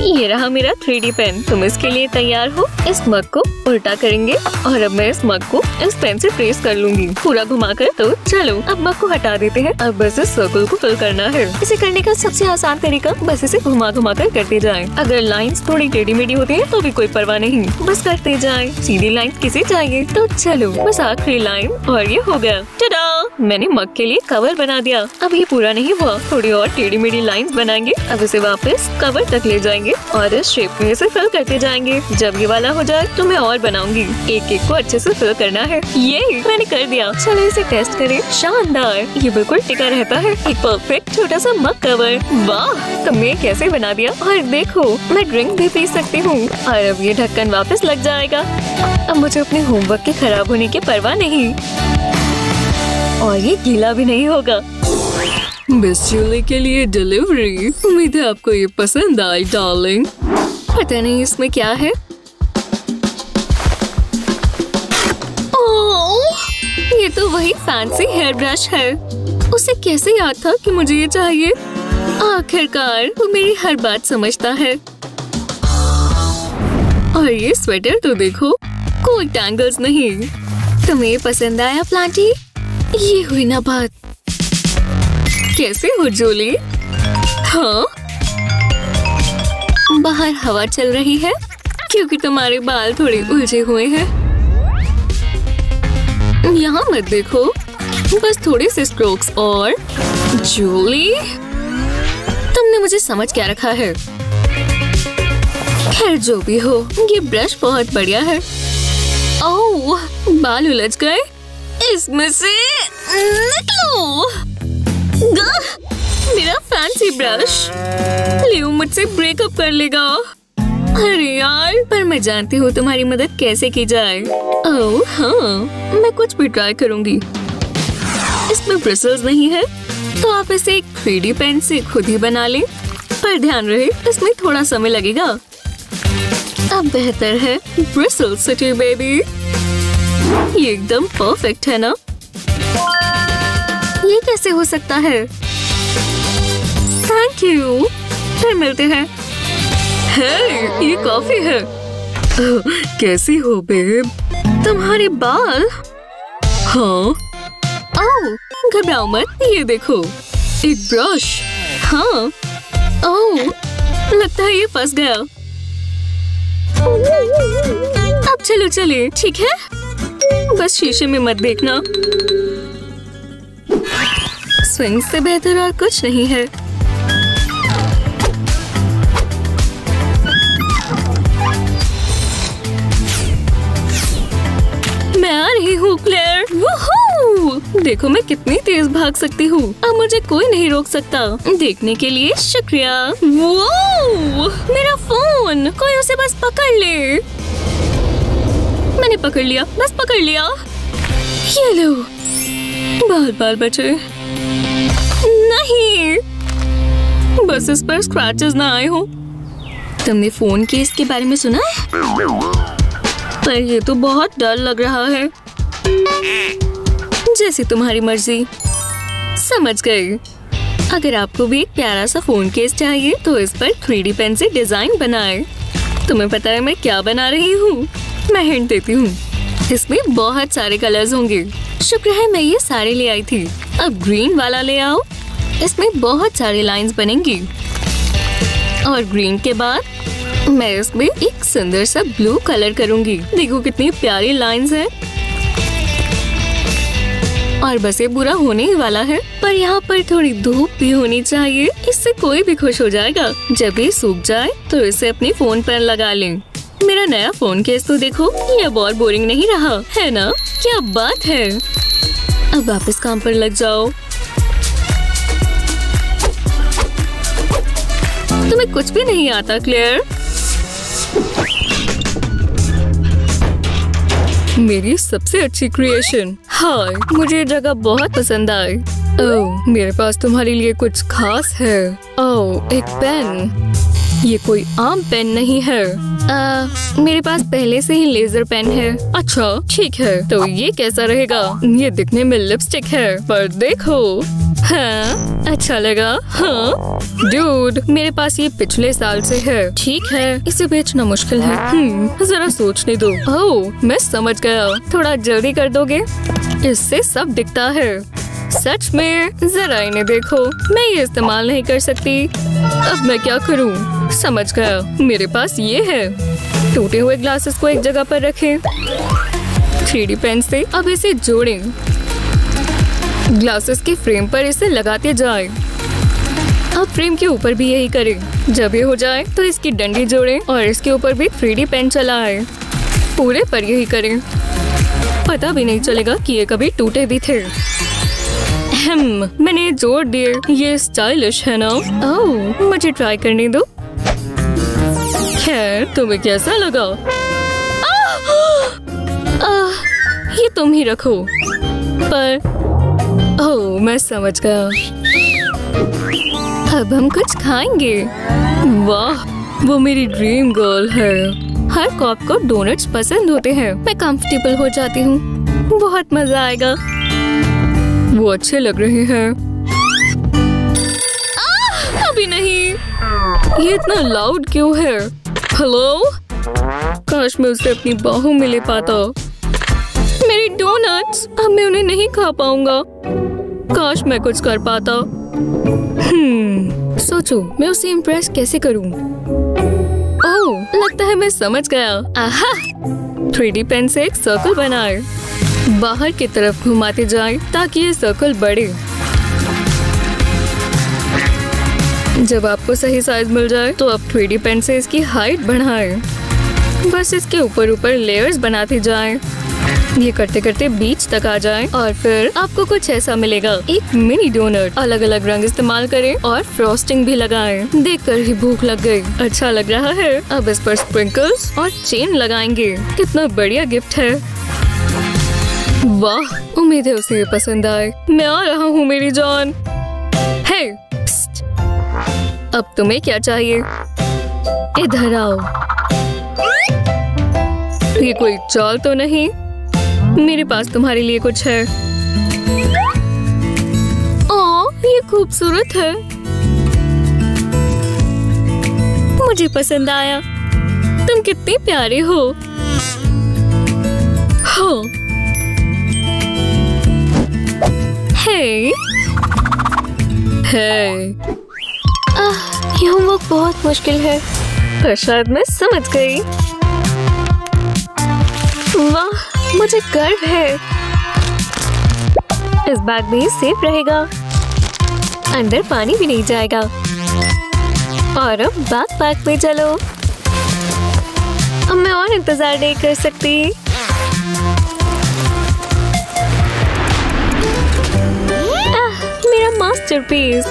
Speaker 1: ये रहा मेरा 3D पेन। तुम इसके लिए तैयार हो? इस मग को उल्टा करेंगे और अब मैं इस मग को इस पेन से ट्रेस कर लूंगी पूरा घुमाकर। तो चलो अब मग को हटा देते हैं। अब बस इस सर्कल को फिल करना है। इसे करने का सबसे आसान तरीका बस इसे घुमा घुमा कर करते जाएं। अगर लाइंस थोड़ी टेढ़ी मेढ़ी होती हैं तो भी कोई परवाह नहीं, बस करते जाएं। सीधी लाइंस किसे चाहिए? तो चलो बस आखिरी लाइन और ये हो गया। टडा! मैंने मग के लिए कवर बना दिया। अब ये पूरा नहीं हुआ, थोड़ी और टेढ़ी मेढ़ी लाइंस बनाएंगे। अब इसे वापस कवर तक ले जाएंगे और इस शेप में इसे फिल करते जाएंगे। जब ये वाला हो जाए तो मैं और बनाऊंगी। एक एक को अच्छे से फिल करना है। ये मैंने कर दिया। चलो इसे टेस्ट करें। शानदार, ये बिल्कुल टिका रहता है। एक परफेक्ट छोटा सा मग कवर। वाह, तुमने कैसे बना दिया। और देखो, मैं ड्रिंक भी पी सकती हूँ। और अब ये ढक्कन वापस लग जाएगा। अब मुझे अपने होमवर्क के खराब होने की परवाह नहीं और ये गीला भी नहीं होगा।
Speaker 3: मिस जूली के लिए डिलीवरी। उम्मीद है आपको ये पसंद आई डार्लिंग।
Speaker 1: पता नहीं इसमें क्या है। ओह, ये तो वही फैंसी हेयर ब्रश है। उसे कैसे याद था कि मुझे ये चाहिए? आखिरकार वो मेरी हर बात समझता है। और ये स्वेटर तो देखो, कोई टैंगल्स नहीं। तुम्हें पसंद आया प्लांटी? ये हुई ना बात। कैसे हो जूली? हाँ, बाहर हवा चल रही है क्योंकि तुम्हारे बाल थोड़े उलझे हुए हैं। यहाँ मत देखो, बस थोड़े से स्ट्रोक्स और। जूली, तुमने मुझे समझ क्या रखा है? खैर जो भी हो, ये ब्रश बहुत बढ़िया है। ओह, बाल उलझ गए। इसमें से निकलो। मेरा फैंसी ब्रश लियो मुझसे ब्रेकअप कर लेगा। अरे यार, पर मैं जानती हूँ तुम्हारी मदद कैसे की जाए। ओह हाँ, मैं कुछ भी ट्राई करूंगी। इसमें ब्रिसल्स नहीं है तो आप इसे एक 3D पेन से खुद ही बना लें, पर ध्यान रहे इसमें थोड़ा समय लगेगा। अब बेहतर है ब्रिसल सिटी बेबी। ये एकदम परफेक्ट है ना? ये कैसे हो सकता है? थैंक यू, फिर मिलते हैं। हे, ये कॉफी है। कैसी हो बेब? तुम्हारे बाल? हाँ। ओह, घबराओ मत, ये देखो, एक ब्रश। हाँ। ओह, लगता है ये फंस गया। अब चलो चले, ठीक है? बस शीशे में मत देखना। स्विंग से बेहतर और कुछ नहीं है। मैं आ रही हूँ क्लेयर। वूहू! देखो मैं कितनी तेज भाग सकती हूँ। अब मुझे कोई नहीं रोक सकता। देखने के लिए शुक्रिया। वो मेरा फोन, कोई उसे बस पकड़ ले। मैंने पकड़ लिया, बस पकड़ लिया। ये लो, बाल बचे। नहीं, बस इस पर स्क्रैचेस ना आए हो। तुमने फोन केस के बारे में सुना है? पर ये तो बहुत डर लग रहा है। जैसी तुम्हारी मर्जी। समझ गए। अगर आपको भी एक प्यारा सा फोन केस चाहिए तो इस पर 3D पेन से डिजाइन बनाए। तुम्हें पता है मैं क्या बना रही हूँ? मैं हिंट देती हूँ, इसमें बहुत सारे कलर्स होंगे। शुक्र है मैं ये सारे ले आई थी। अब ग्रीन वाला ले आओ, इसमें बहुत सारी लाइंस बनेंगी। और ग्रीन के बाद मैं इसमें एक सुंदर सा ब्लू कलर करूंगी। देखो कितनी प्यारी लाइंस हैं। और बस ये पूरा होने ही वाला है, पर यहाँ पर थोड़ी धूप भी होनी चाहिए। इससे कोई भी खुश हो जाएगा। जब ये सूख जाए तो इसे अपनी फोन पर लगा लें। मेरा नया फोन केस तो देखो, ये अब और बोरिंग नहीं रहा है ना? क्या बात है। अब वापस काम पर लग जाओ। तुम्हें कुछ भी नहीं आता क्लेयर?
Speaker 3: मेरी सबसे अच्छी क्रिएशन। हाय, मुझे ये जगह बहुत पसंद आई। ओह, मेरे पास तुम्हारे लिए कुछ खास है। ओह, एक पेन। ये कोई आम पेन नहीं है।
Speaker 1: मेरे पास पहले से ही लेजर पेन है।
Speaker 3: अच्छा ठीक है, तो ये कैसा रहेगा? ये दिखने में लिपस्टिक है, पर देखो। हाँ, अच्छा लगा। हाँ डूड, मेरे पास ये पिछले साल से है। ठीक है, इसे बेचना मुश्किल है। जरा सोचने दो। ओह, मैं समझ गया। थोड़ा जल्दी कर दोगे? इससे सब दिखता है। सच में? जरा इन्हें देखो। मैं ये इस्तेमाल नहीं कर सकती। अब मैं क्या करूं? समझ गया, मेरे पास ये है। टूटे हुए ग्लासेस को एक जगह पर रखें। 3D पेन से अब इसे जोड़ें। ग्लासेस के फ्रेम पर इसे लगाते जाएं। अब फ्रेम के ऊपर भी यही करें। जब ये हो जाए तो इसकी डंडी जोड़ें और इसके ऊपर भी 3D पेन चलाएं। पूरे पर यही करें। पता भी नहीं चलेगा कि ये कभी टूटे भी थे। मैंने जोड़ दिए। ये स्टाइलिश है ना? ओह, मुझे ट्राई करने दो। खैर, तुम्हें कैसा लगा? ये तुम ही रखो। पर ओह, मैं समझ गया। अब हम कुछ खाएंगे। वाह, वो मेरी ड्रीम गर्ल है। हर कॉप को डोनट्स पसंद होते हैं। मैं कंफर्टेबल हो जाती हूँ। बहुत मजा आएगा। वो अच्छे लग रहे हैं। अभी नहीं। ये इतना लाउड क्यों है? हेलो? काश मैं उसे अपनी बाहों में ले पाता। मेरी डोनट्स, अब मैं उन्हें नहीं खा पाऊंगा। काश मैं कुछ कर पाता। सोचो मैं उसे इम्प्रेस कैसे करूं? ओह, लगता है मैं समझ गया। आहा! 3D पेन से एक सर्कल बनाए। बाहर की तरफ घुमाते जाए ताकि ये सर्कल बढ़े। जब आपको सही साइज मिल जाए तो आप 3D पेन से इसकी हाइट बढ़ाएं। बस इसके ऊपर ऊपर लेयर्स बनाते जाएं। ये करते करते बीच तक आ जाएं और फिर आपको कुछ ऐसा मिलेगा, एक मिनी डोनट। अलग अलग रंग इस्तेमाल करें और फ्रॉस्टिंग भी लगाएं। देखकर ही भूख लग गई। अच्छा लग रहा है। अब इस पर स्प्रिंकल्स और चेन लगाएंगे। कितना बढ़िया गिफ्ट है। वाह, उम्मीद है उसे पसंद आए। मैं आ रहा हूँ मेरी जान। हे, अब तुम्हें क्या चाहिए? इधर आओ। ये कोई चाल तो नहीं? मेरे पास तुम्हारे लिए कुछ है। ये खूबसूरत है। मुझे पसंद आया। तुम कितने प्यारे हो। हाँ। हे।
Speaker 2: ये होमवर्क बहुत मुश्किल है,
Speaker 3: पर शायद मैं समझ गई।
Speaker 2: वाह, मुझे गर्व है।
Speaker 1: इस बैग में सेफ रहेगा। अंदर पानी भी नहीं जाएगा। और अब बैकपैक में चलो। अब मैं और इंतजार नहीं कर सकती। मेरा मास्टरपीस।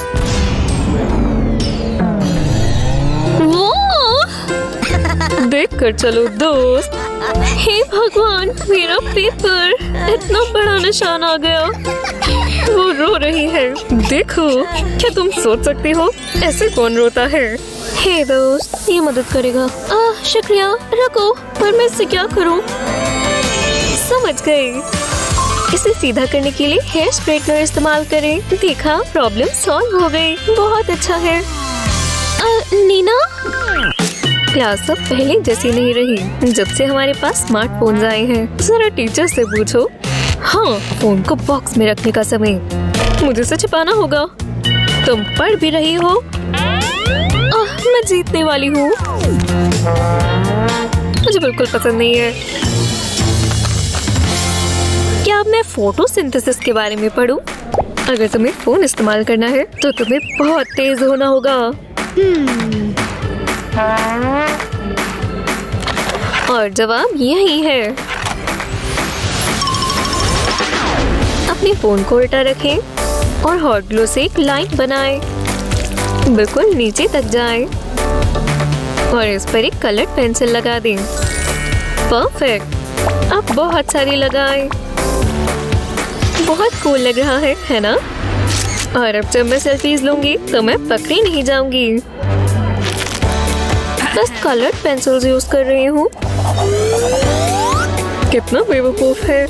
Speaker 3: देख कर चलो दोस्त।
Speaker 1: हे भगवान, मेरा पेपर, इतना बड़ा निशान आ गया।
Speaker 3: वो रो रही है। देखो, क्या तुम सोच सकती हो ऐसे कौन रोता है?
Speaker 1: हे दोस्त, ये मदद करेगा। शुक्रिया। रखो, पर मैं इससे क्या करूं? समझ गई। इसे सीधा करने के लिए हेयर स्ट्रेटनर इस्तेमाल करें। देखा, प्रॉब्लम सॉल्व हो गई। बहुत अच्छा है। नीना, क्लास अब पहले जैसी नहीं रही जब से हमारे पास स्मार्टफोन्स आए हैं।
Speaker 3: जरा टीचर से पूछो।
Speaker 1: हाँ, फोन को बॉक्स में रखने का समय।
Speaker 3: मुझे से छिपाना होगा।
Speaker 1: तुम पढ़ भी रही हो। मैं जीतने वाली हूँ।
Speaker 3: मुझे बिल्कुल पसंद नहीं है।
Speaker 1: क्या अब मैं फोटोसिंथेसिस के बारे में पढ़ूं?
Speaker 3: अगर तुम्हें फोन इस्तेमाल करना है तो तुम्हें बहुत तेज होना होगा।
Speaker 1: और जवाब यही है। अपने फोन को उल्टा रखें और हॉट ग्लू से एक लाइन बनाएं। बिल्कुल नीचे तक जाएं और इस पर एक कलर्ड पेंसिल लगा दें। परफेक्ट। अब बहुत सारी लगाएं। बहुत कूल लग रहा है ना? और अब जब मैं सेल्फीज लूंगी तो मैं पकड़ी नहीं जाऊंगी। बस कलर्ड पेंसिल्स यूज कर रही हूँ।
Speaker 3: कितना बेवकूफ है।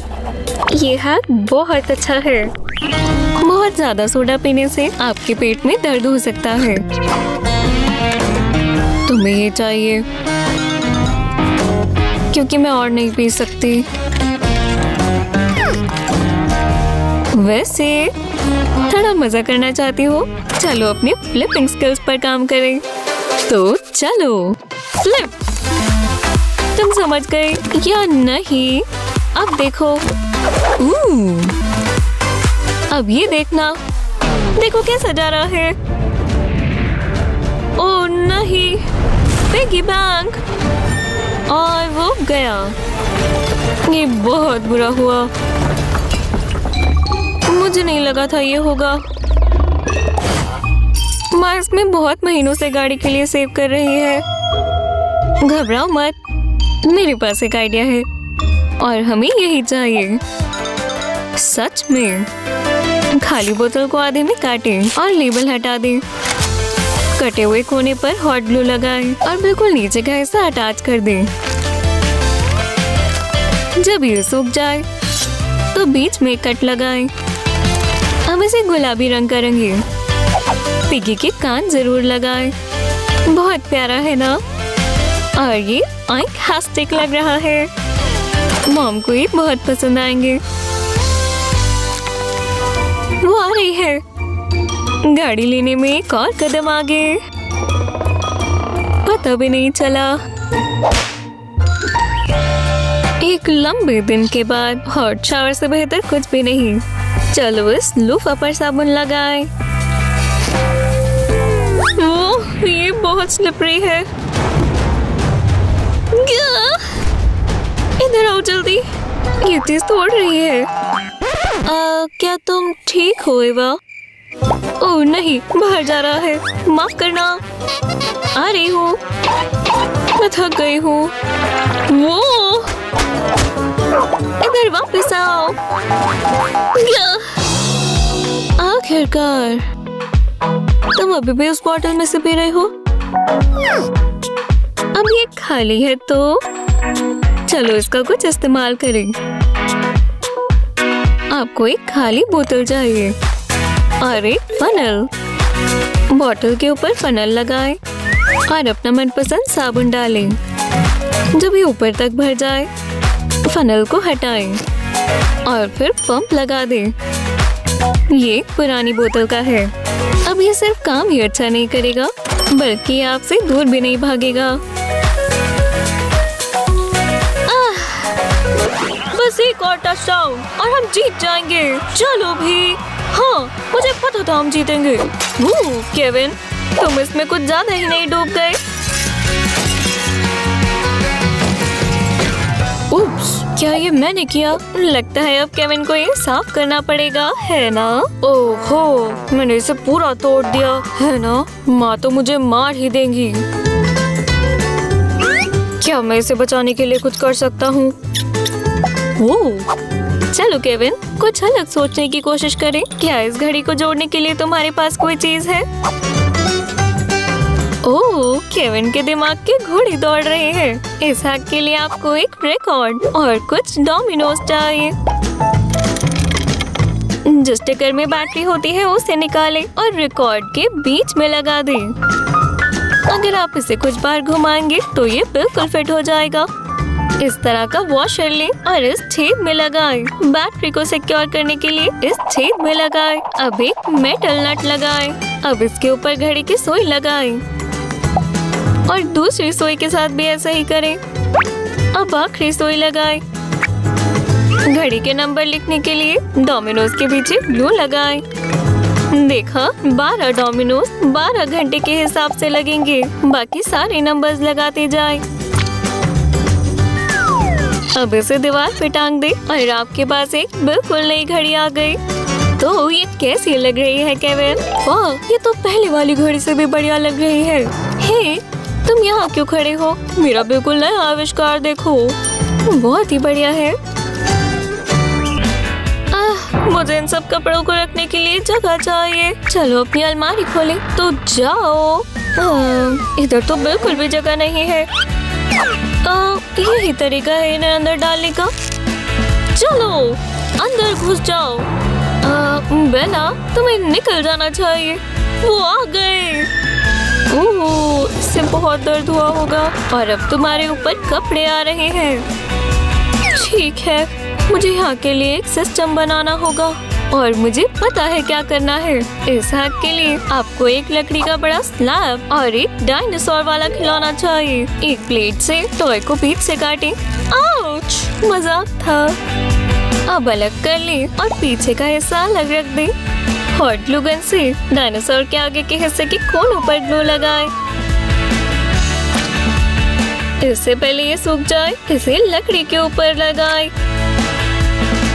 Speaker 1: ये हैक बहुत अच्छा है। बहुत ज्यादा सोडा पीने से आपके पेट में दर्द हो सकता है।
Speaker 3: तुम्हें ये चाहिए
Speaker 1: क्योंकि मैं और नहीं पी सकती। वैसे थोड़ा मजा करना चाहती हो? चलो अपने फ्लिपिंग स्किल्स पर काम करें। तो चलो फ्लिप। तुम समझ गए या नहीं? अब देखो। अब ये देखना। देखो कैसा जा रहा है। ओह नहीं, पिगी बैंक। और वो गया। ये बहुत बुरा हुआ। मुझे नहीं लगा था ये होगा। माँ इसमें बहुत महीनों से गाड़ी के लिए सेव कर रही है। घबराओ मत, मेरे पास एक आइडिया है और हमें यही चाहिए। सच में। खाली बोतल को आधे में काटें और लेबल हटा दें। कटे हुए कोने पर हॉट ग्लू लगाएं और बिल्कुल नीचे का हिस्सा अटैच कर दें। जब ये सूख जाए तो बीच में कट लगाएं। हम इसे गुलाबी रंग करेंगे। पिगी के कान जरूर लगाएं। बहुत प्यारा है ना? और ये फैंटास्टिक लग रहा है। मॉम को ये बहुत पसंद आएंगे। वो आ रही है। गाड़ी लेने में एक और कदम आगे। पता भी नहीं चला। एक लंबे दिन के बाद हॉट शावर से बेहतर कुछ भी नहीं। चलो इस लूफा पर साबुन लगाएं। ओह, ये बहुत स्लिपरी है। इधर आओ जल्दी। ये चीज तोड़ रही है। क्या तुम ठीक हो एवा? ओह नहीं, बाहर जा रहा है। माफ करना। आ रही हूँ। मैं थक गई हूँ। वो इधर वापस आओ। आखिरकार तुम अभी भी उस बॉटल में से पी रहे हो। अब ये खाली है तो चलो इसका कुछ इस्तेमाल करें। आपको एक खाली बोतल चाहिए और एक फनल। बोतल के ऊपर फनल लगाएं और अपना मनपसंद साबुन डालें। जब ये ऊपर तक भर जाए फनल को हटाएं और फिर पंप लगा दें। ये पुरानी बोतल का है। अब ये सिर्फ काम ही अच्छा नहीं करेगा बल्कि आपसे दूर भी नहीं भागेगा। बस एक और टचडाउन और हम जीत जाएंगे। चलो भी। हाँ, मुझे पता था हम जीतेंगे। केविन, तुम इसमें कुछ ज्यादा ही नहीं डूब गए? उप्स, क्या ये मैंने किया? लगता है अब केविन को ये साफ करना पड़ेगा, है ना? ओहो, मैंने इसे पूरा तोड़ दिया, है ना? माँ तो मुझे मार ही देंगी। क्या मैं इसे बचाने के लिए कुछ कर सकता हूँ? चलो केविन, कुछ अलग सोचने की कोशिश करें। क्या इस घड़ी को जोड़ने के लिए तुम्हारे पास कोई चीज है? ओह, केविन के दिमाग के घोड़े दौड़ रहे हैं। इस हैक के लिए आपको एक रिकॉर्ड और कुछ डोमिनोज चाहिए। जिस स्टिकर में बैटरी होती है उसे निकालें और रिकॉर्ड के बीच में लगा दें। अगर आप इसे कुछ बार घुमाएंगे तो ये बिल्कुल फिट हो जाएगा। इस तरह का वॉशर लें और इस छेद में लगाएं। बैटरी को सिक्योर करने के लिए इस छेद में लगाएं। अब एक मेटल नट लगाएं। अब इसके ऊपर घड़ी की सुई लगाएं और दूसरी सुई के साथ भी ऐसा ही करें। अब आखिरी सुई लगाएं। घड़ी के नंबर लिखने के लिए डोमिनोज के पीछे ग्लू लगाएं। देखा, 12 डोमिनोज 12 घंटे के हिसाब से लगेंगे। बाकी सारे नंबर्स लगाते जाएं। अब इसे दीवार पे टांग दे और आपके पास एक बिल्कुल नई घड़ी आ गई। तो ये कैसी लग रही है केविन? वाह, ये तो पहले वाली घड़ी से भी बढ़िया लग रही है। हे, तुम यहाँ क्यों खड़े हो? मेरा बिल्कुल नया आविष्कार देखो। बहुत ही बढ़िया है। मुझे इन सब कपड़ों को रखने के लिए जगह चाहिए। चलो अपनी अलमारी खोलें। तो जाओ। इधर तो बिल्कुल भी जगह नहीं है। यही तरीका है इन्हें अंदर डालने का। चलो अंदर घुस जाओ। बेला, तुम्हें निकल जाना चाहिए। वो आ गए। ओह, इससे बहुत दर्द हुआ होगा। और अब तुम्हारे ऊपर कपड़े आ रहे हैं। ठीक है, मुझे यहाँ के लिए एक सिस्टम बनाना होगा और मुझे पता है क्या करना है। इस हैक के लिए आपको एक लकड़ी का बड़ा स्लैब और एक डायनासोर वाला खिलौना चाहिए। एक प्लेट से टॉय को बीच से काटें। आउच, मजाक था। अब अलग कर लें और पीछे का हिस्सा अलग रख दें। हॉट ग्लू गन से डायनासोर के आगे के हिस्से के कोनों पर ग्लू लगाएं। इससे पहले ये सूख जाए इसे लकड़ी के ऊपर लगाएं।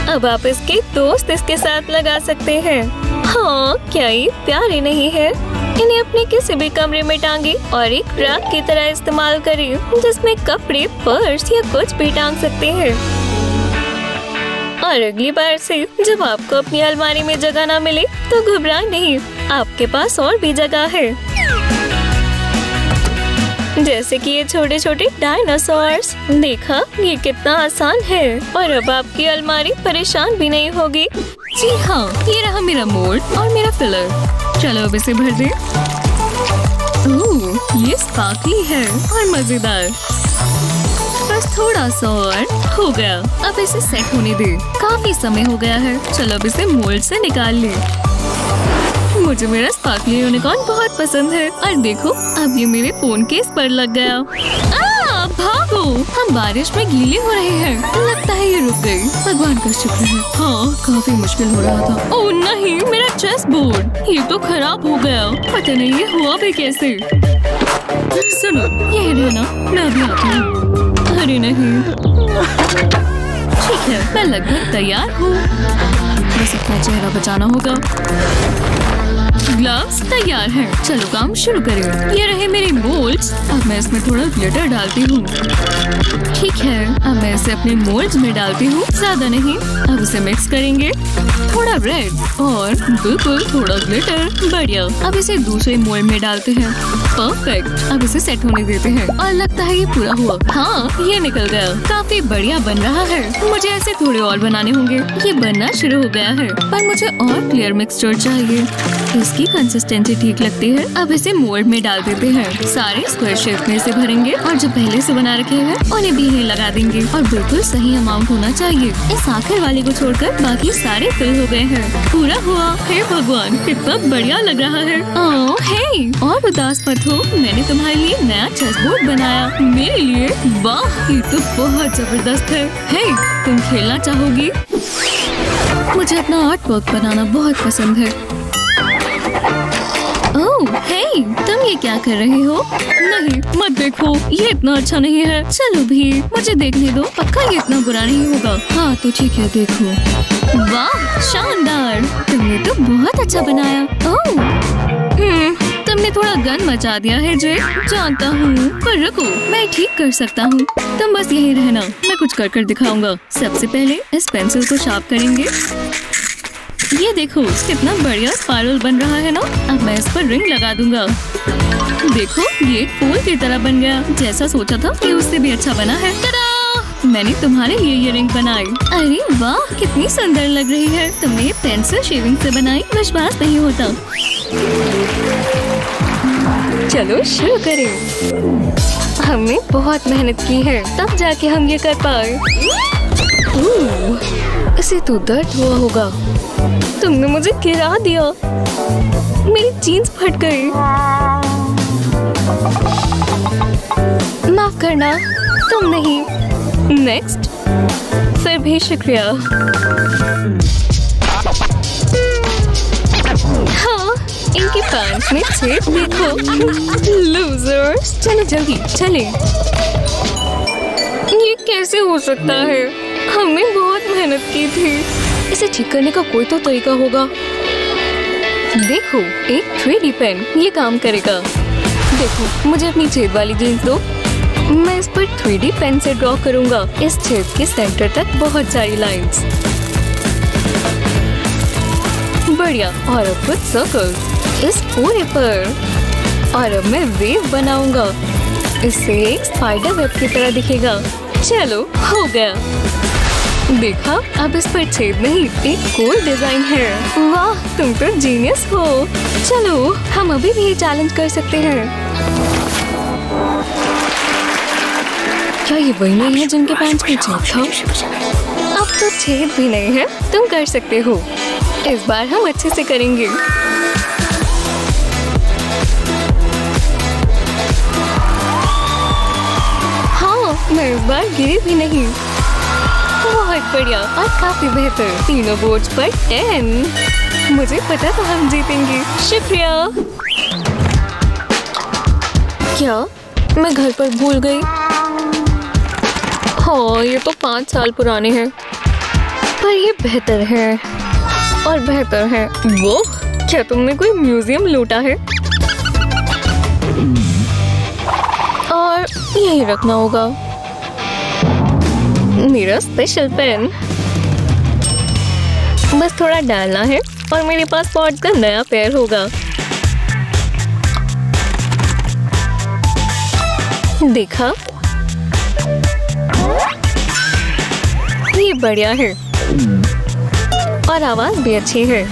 Speaker 1: अब आप इसके दोस्त इसके साथ लगा सकते हैं। हाँ, क्या ये प्यारे नहीं है? इन्हें अपने किसी भी कमरे में टांगे और एक रैक की तरह इस्तेमाल करें जिसमें कपड़े, पर्स या कुछ भी टांग सकते हैं। और अगली बार से जब आपको अपनी अलमारी में जगह ना मिले तो घबराएं नहीं, आपके पास और भी जगह है। जैसे कि ये छोटे छोटे डायनासोर्स। देखा, ये कितना आसान है और अब आपकी अलमारी परेशान भी नहीं होगी।
Speaker 3: जी हाँ, ये रहा मेरा मोल्ड और मेरा फिलर। चलो अब इसे भर दे। ओह, ये स्पार्कली है और मजेदार। बस थोड़ा सा और हो गया। अब इसे सेट होने दे। काफी समय हो गया है। चलो अब इसे मोल्ड से निकाल ले। मुझे मेरा स्पार्कली यूनिकॉर्न बहुत पसंद है। और देखो, अब ये मेरे फोन केस पर लग गया। भागो, हम बारिश में गीले हो रहे हैं। लगता है ये रुक गई। भगवान का शुक्र है। हाँ, काफी मुश्किल हो रहा था। ओह नहीं, मेरा चेस बोर्ड, ये तो खराब हो गया। पता नहीं ये हुआ भी कैसे। सुनो, यही रहना, मैं अभी आती हूँ। अरे नहीं, ठीक है, मैं लगभग तैयार हूँ। बस अपना चेहरा बचाना होगा। ग्लव्स तैयार हैं। चलो काम शुरू करें। ये रहे मेरे मोल्ड्स। अब मैं इसमें थोड़ा ग्लिटर डालती हूँ। ठीक है, अब मैं इसे अपने मोल्ड्स में डालती हूँ, ज्यादा नहीं। अब इसे मिक्स करेंगे। थोड़ा रेड और बिल्कुल थोड़ा ग्लिटर। बढ़िया। अब इसे दूसरे मोल्ड में डालते हैं। परफेक्ट। अब इसे सेट होने देते हैं और लगता है ये पूरा हुआ। हाँ, ये निकल गया। काफी बढ़िया बन रहा है। मुझे ऐसे थोड़े और बनाने होंगे। ये बनना शुरू हो गया है, पर मुझे और क्लियर मिक्सचर चाहिए। इसकी कंसिस्टेंसी ठीक लगती है। अब इसे मोल्ड में डाल देते हैं। सारे स्क्वायर शेप में इसे भरेंगे और जो पहले से बना रखे हैं उन्हें भी यहीं लगा देंगे। और बिल्कुल सही अमाउंट होना चाहिए। इस आखिर वाले को छोड़कर बाकी सारे फिल हो गए हैं। पूरा हुआ। हे भगवान, कितना बढ़िया लग रहा है। ओह हे, और उदास मत हो, मैंने तुम्हारे लिए नया चेस बोर्ड बनाया। मेरे लिए? वाह, ये तो बहुत जबरदस्त है। हे, तुम खेलना चाहोगी? मुझे अपना आर्ट वर्क बनाना बहुत पसंद है। ओह हे, तुम ये क्या कर रहे हो? नहीं, मत देखो, ये इतना अच्छा नहीं है। चलो भी, मुझे देखने दो। पक्का ये इतना बुरा नहीं होगा। हाँ तो ठीक है, देखो। वाह, शानदार। तुमने तो बहुत अच्छा बनाया। ओह, तुमने थोड़ा गन मचा दिया है जे। जानता हूँ, पर रुको, मैं ठीक कर सकता हूँ। तुम बस यही रहना, मैं कुछ कर दिखाऊंगा। सबसे पहले इस पेंसिल को शार्प करेंगे। ये देखो, कितना बढ़िया स्पाइरल बन रहा है ना। अब मैं इस पर रिंग लगा दूंगा। देखो, ये एक फूल की तरह बन गया। जैसा सोचा था, ये उससे भी अच्छा बना है। tada! मैंने तुम्हारे लिए ये रिंग बनाई। अरे वाह, कितनी सुंदर लग रही है। तुमने ये पेंसिल शेविंग से बनाई, विश्वास नहीं होता।
Speaker 1: चलो शुरू करें। हमने बहुत मेहनत की है, तब जाके हम ये कर पाए।
Speaker 2: इसे तो दर्द हुआ होगा।
Speaker 1: तुमने मुझे गिरा दिया। मेरी जीन्स फट गई। माफ करना, तुम नहीं। नेक्स्ट। फिर भी शुक्रिया। हाँ, इनके पैंट में छेद देखो। लूजर्स। चलो जल्दी चलें। ये कैसे हो सकता है? हमने बहुत मेहनत की थी।
Speaker 2: इसे ठीक करने का कोई तो तरीका होगा।
Speaker 1: देखो, एक 3D पेन, ये काम करेगा। देखो, मुझे अपनी छेद वाली जीन्स दो। मैं इस पर 3D पेन से ड्रॉ करूंगा। इस छेद के सेंटर तक बहुत सारी लाइंस। बढ़िया। और अब कुछ सर्कल इस पूरे पर। और अब मैं वेव बनाऊंगा। इससे एक स्पाइडर वेब की तरह दिखेगा। चलो, हो गया। देखा, अब इस पर छेद नहीं, एक कूल डिजाइन है। वाह, तुम तो जीनियस हो। चलो, हम अभी भी चैलेंज कर सकते हैं।
Speaker 2: क्या ये वही नहीं है जिनके पैंट्स में छेद था?
Speaker 1: अब तो छेद भी नहीं है। तुम कर सकते हो। इस बार हम अच्छे से करेंगे। हाँ, मैं इस बार गिरी भी नहीं। बहुत बढ़िया और काफी बेहतर। तीनों बोर्ड्स पर 10। मुझे पता था हम जीतेंगे। शुक्रिया।
Speaker 2: क्या मैं घर पर भूल गई?
Speaker 1: हाँ, ये तो 5 साल पुराने हैं, पर ये बेहतर है और बेहतर है। वो क्या तुमने कोई म्यूजियम लूटा है? और यही रखना होगा। मेरा स्पेशल पेन। बस थोड़ा डालना है और मेरे पास पॉट का नया पेयर होगा।
Speaker 3: देखा, ये बढ़िया है और आवाज भी अच्छी है।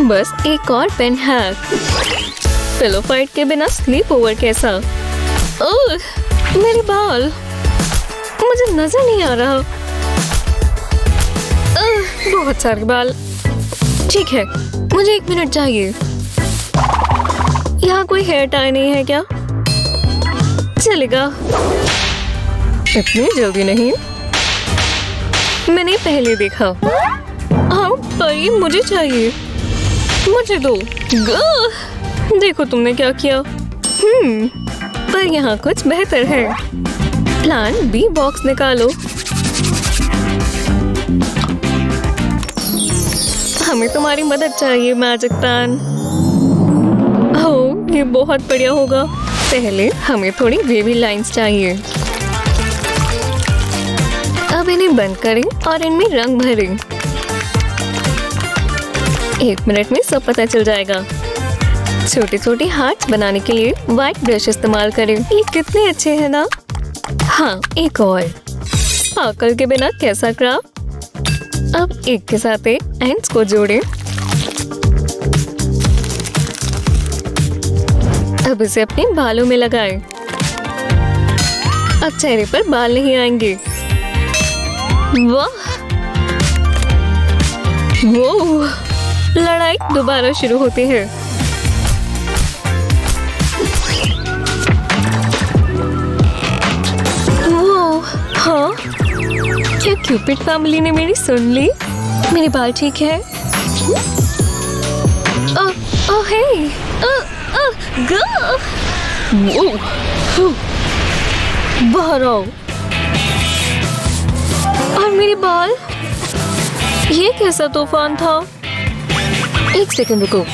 Speaker 3: बस एक और पेन हैक। पिलो फाइट के बिना स्लीप ओवर कैसा? ओह, मेरे बाल, मुझे नजर नहीं आ रहा। बहुत सारे बाल। ठीक है, मुझे 1 मिनट चाहिए। यहाँ कोई हेयर टाई नहीं है क्या? चलेगा। इतनी जल्दी नहीं, मैंने पहले देखा। हाँ भाई, मुझे चाहिए, मुझे दो। देखो तुमने क्या किया। पर यहाँ कुछ बेहतर है। प्लान बी बॉक्स निकालो। हमें तुम्हारी मदद चाहिए मैजिक पैन। ओह, ये बहुत बढ़िया होगा। पहले हमें थोड़ी वेवी लाइंस चाहिए। अब इन्हें बंद करें और इनमें रंग भरें। 1 मिनट में सब पता चल जाएगा। छोटे छोटे हार्ट्स बनाने के लिए व्हाइट ब्रश इस्तेमाल करें। ये कितने अच्छे हैं ना। हाँ, एक और। स्पार्कल के बिना कैसा क्राफ्ट। अब एक के साथ एक एंड्स को जोड़ें। अब इसे अपने बालों में लगाएं। अब चेहरे पर बाल नहीं आएंगे। वाह, वो लड़ाई दोबारा शुरू होती है। वो, हाँ, क्या क्यूपिड फैमिली ने मेरी सुन ली? मेरे बाल ठीक है? ओह हे, बाहर आओ। और मेरे बाल, ये कैसा तूफान था? 1 सेकंड रुको,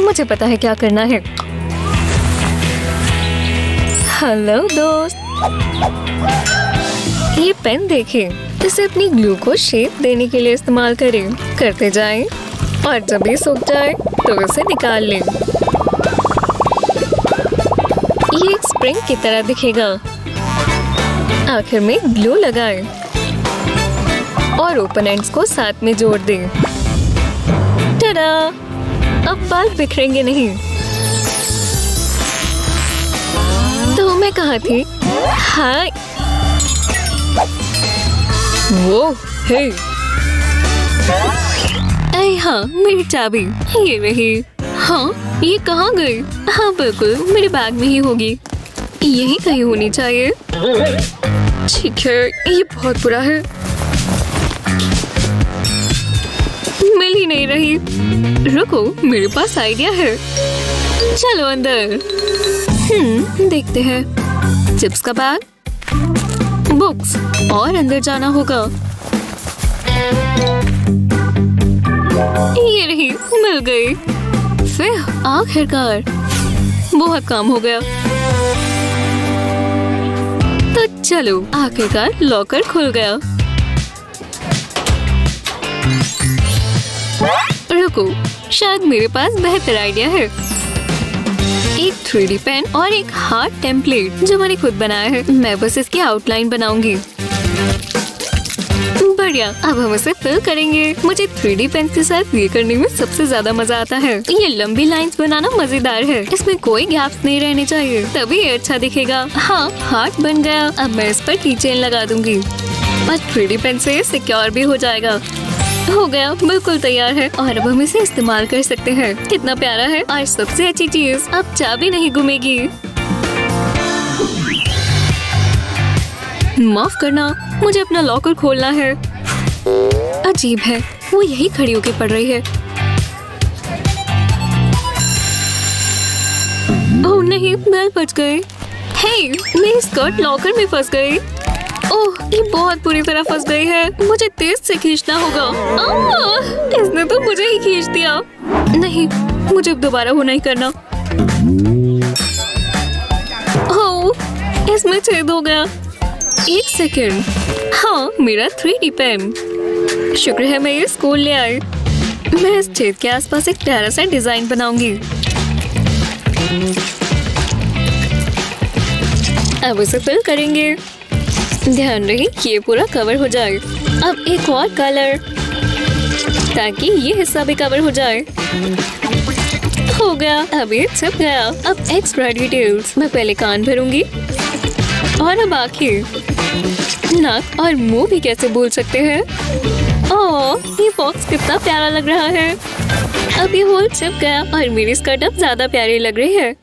Speaker 3: मुझे पता है क्या करना है। हेलो दोस्त, ये पेन देखें। इसे अपनी ग्लू को शेप देने के लिए इस्तेमाल करें। करते जाएं और जब ये सूख जाए तो इसे निकाल लें। ये एक स्प्रिंग की तरह दिखेगा। आखिर में ग्लू लगाएं और ओपन एंड्स को साथ में जोड़ दें। टडा! अब बाल बिखरेंगे नहीं। तो मैं कहाँ थी? हाय, वो हे। हाँ, मेरी चाबी ये रही। हाँ, ये कहाँ गई? हाँ बिल्कुल, मेरे बैग में ही होगी। यही कहीं होनी चाहिए। ठीक है, ये बहुत बुरा है। मिल ही नहीं रही। रुको, मेरे पास आइडिया है। चलो अंदर। देखते हैं। चिप्स का बैग, बुक्स और अंदर जाना होगा। ये रही, मिल गई। फिर आखिरकार बहुत काम हो गया। तो चलो, आखिरकार लॉकर खुल गया। रुको, शायद मेरे पास बेहतर आइडिया है। एक 3D पेन और एक हार्ट टेम्पलेट जो मैंने खुद बनाया है। मैं बस इसकी आउटलाइन बनाऊंगी। बढ़िया, अब हम इसे फिल करेंगे। मुझे 3D पेन के साथ ये करने में सबसे ज्यादा मजा आता है। ये लंबी लाइंस बनाना मजेदार है। इसमें कोई गैप्स नहीं रहने चाहिए, तभी ये अच्छा दिखेगा। हाँ, हार्ट बन गया। अब मैं इस पर की चेन लगा दूंगी और 3D पेन से सिक्योर भी हो जाएगा। हो गया, बिल्कुल तैयार है और अब हम इसे इस्तेमाल कर सकते हैं। कितना प्यारा है। और सबसे अच्छी चीज, अब चाबी नहीं घूमेगी। माफ करना, मुझे अपना लॉकर खोलना है। अजीब है, वो यही खड़ी होकर पढ़ रही है। ओह नहीं, बेल बज गई। हे, मेरी स्कर्ट लॉकर में फंस गई। ओह, ये बहुत बुरी तरह फंस गई है। मुझे तेज से खींचना होगा। इसने तो मुझे ही खींच दिया। नहीं, मुझे दोबारा वो नहीं करना। ओह, इसमें छेद हो गया। 1 सेकेंड। हाँ, मेरा 3D पेन। शुक्र है मैं ये स्कूल ले आई। मैं इस छेद के आसपास एक प्यारा सा डिजाइन बनाऊंगी।
Speaker 1: अब उसे फिल करेंगे। ध्यान रहे ये पूरा कवर हो जाए। अब एक और कलर ताकि ये हिस्सा भी कवर हो जाए। हो गया, अब ये छिप गया। अब एक्स्ट्रा डिटेल्स, मैं पहले कान भरूंगी और अब आँखें, नाक और मुंह भी कैसे भूल सकते हैं। ओह, ये बॉक्स कितना प्यारा लग रहा है। अब ये होल छिप गया और मेरी स्कर्ट अब ज्यादा प्यारी लग रही है।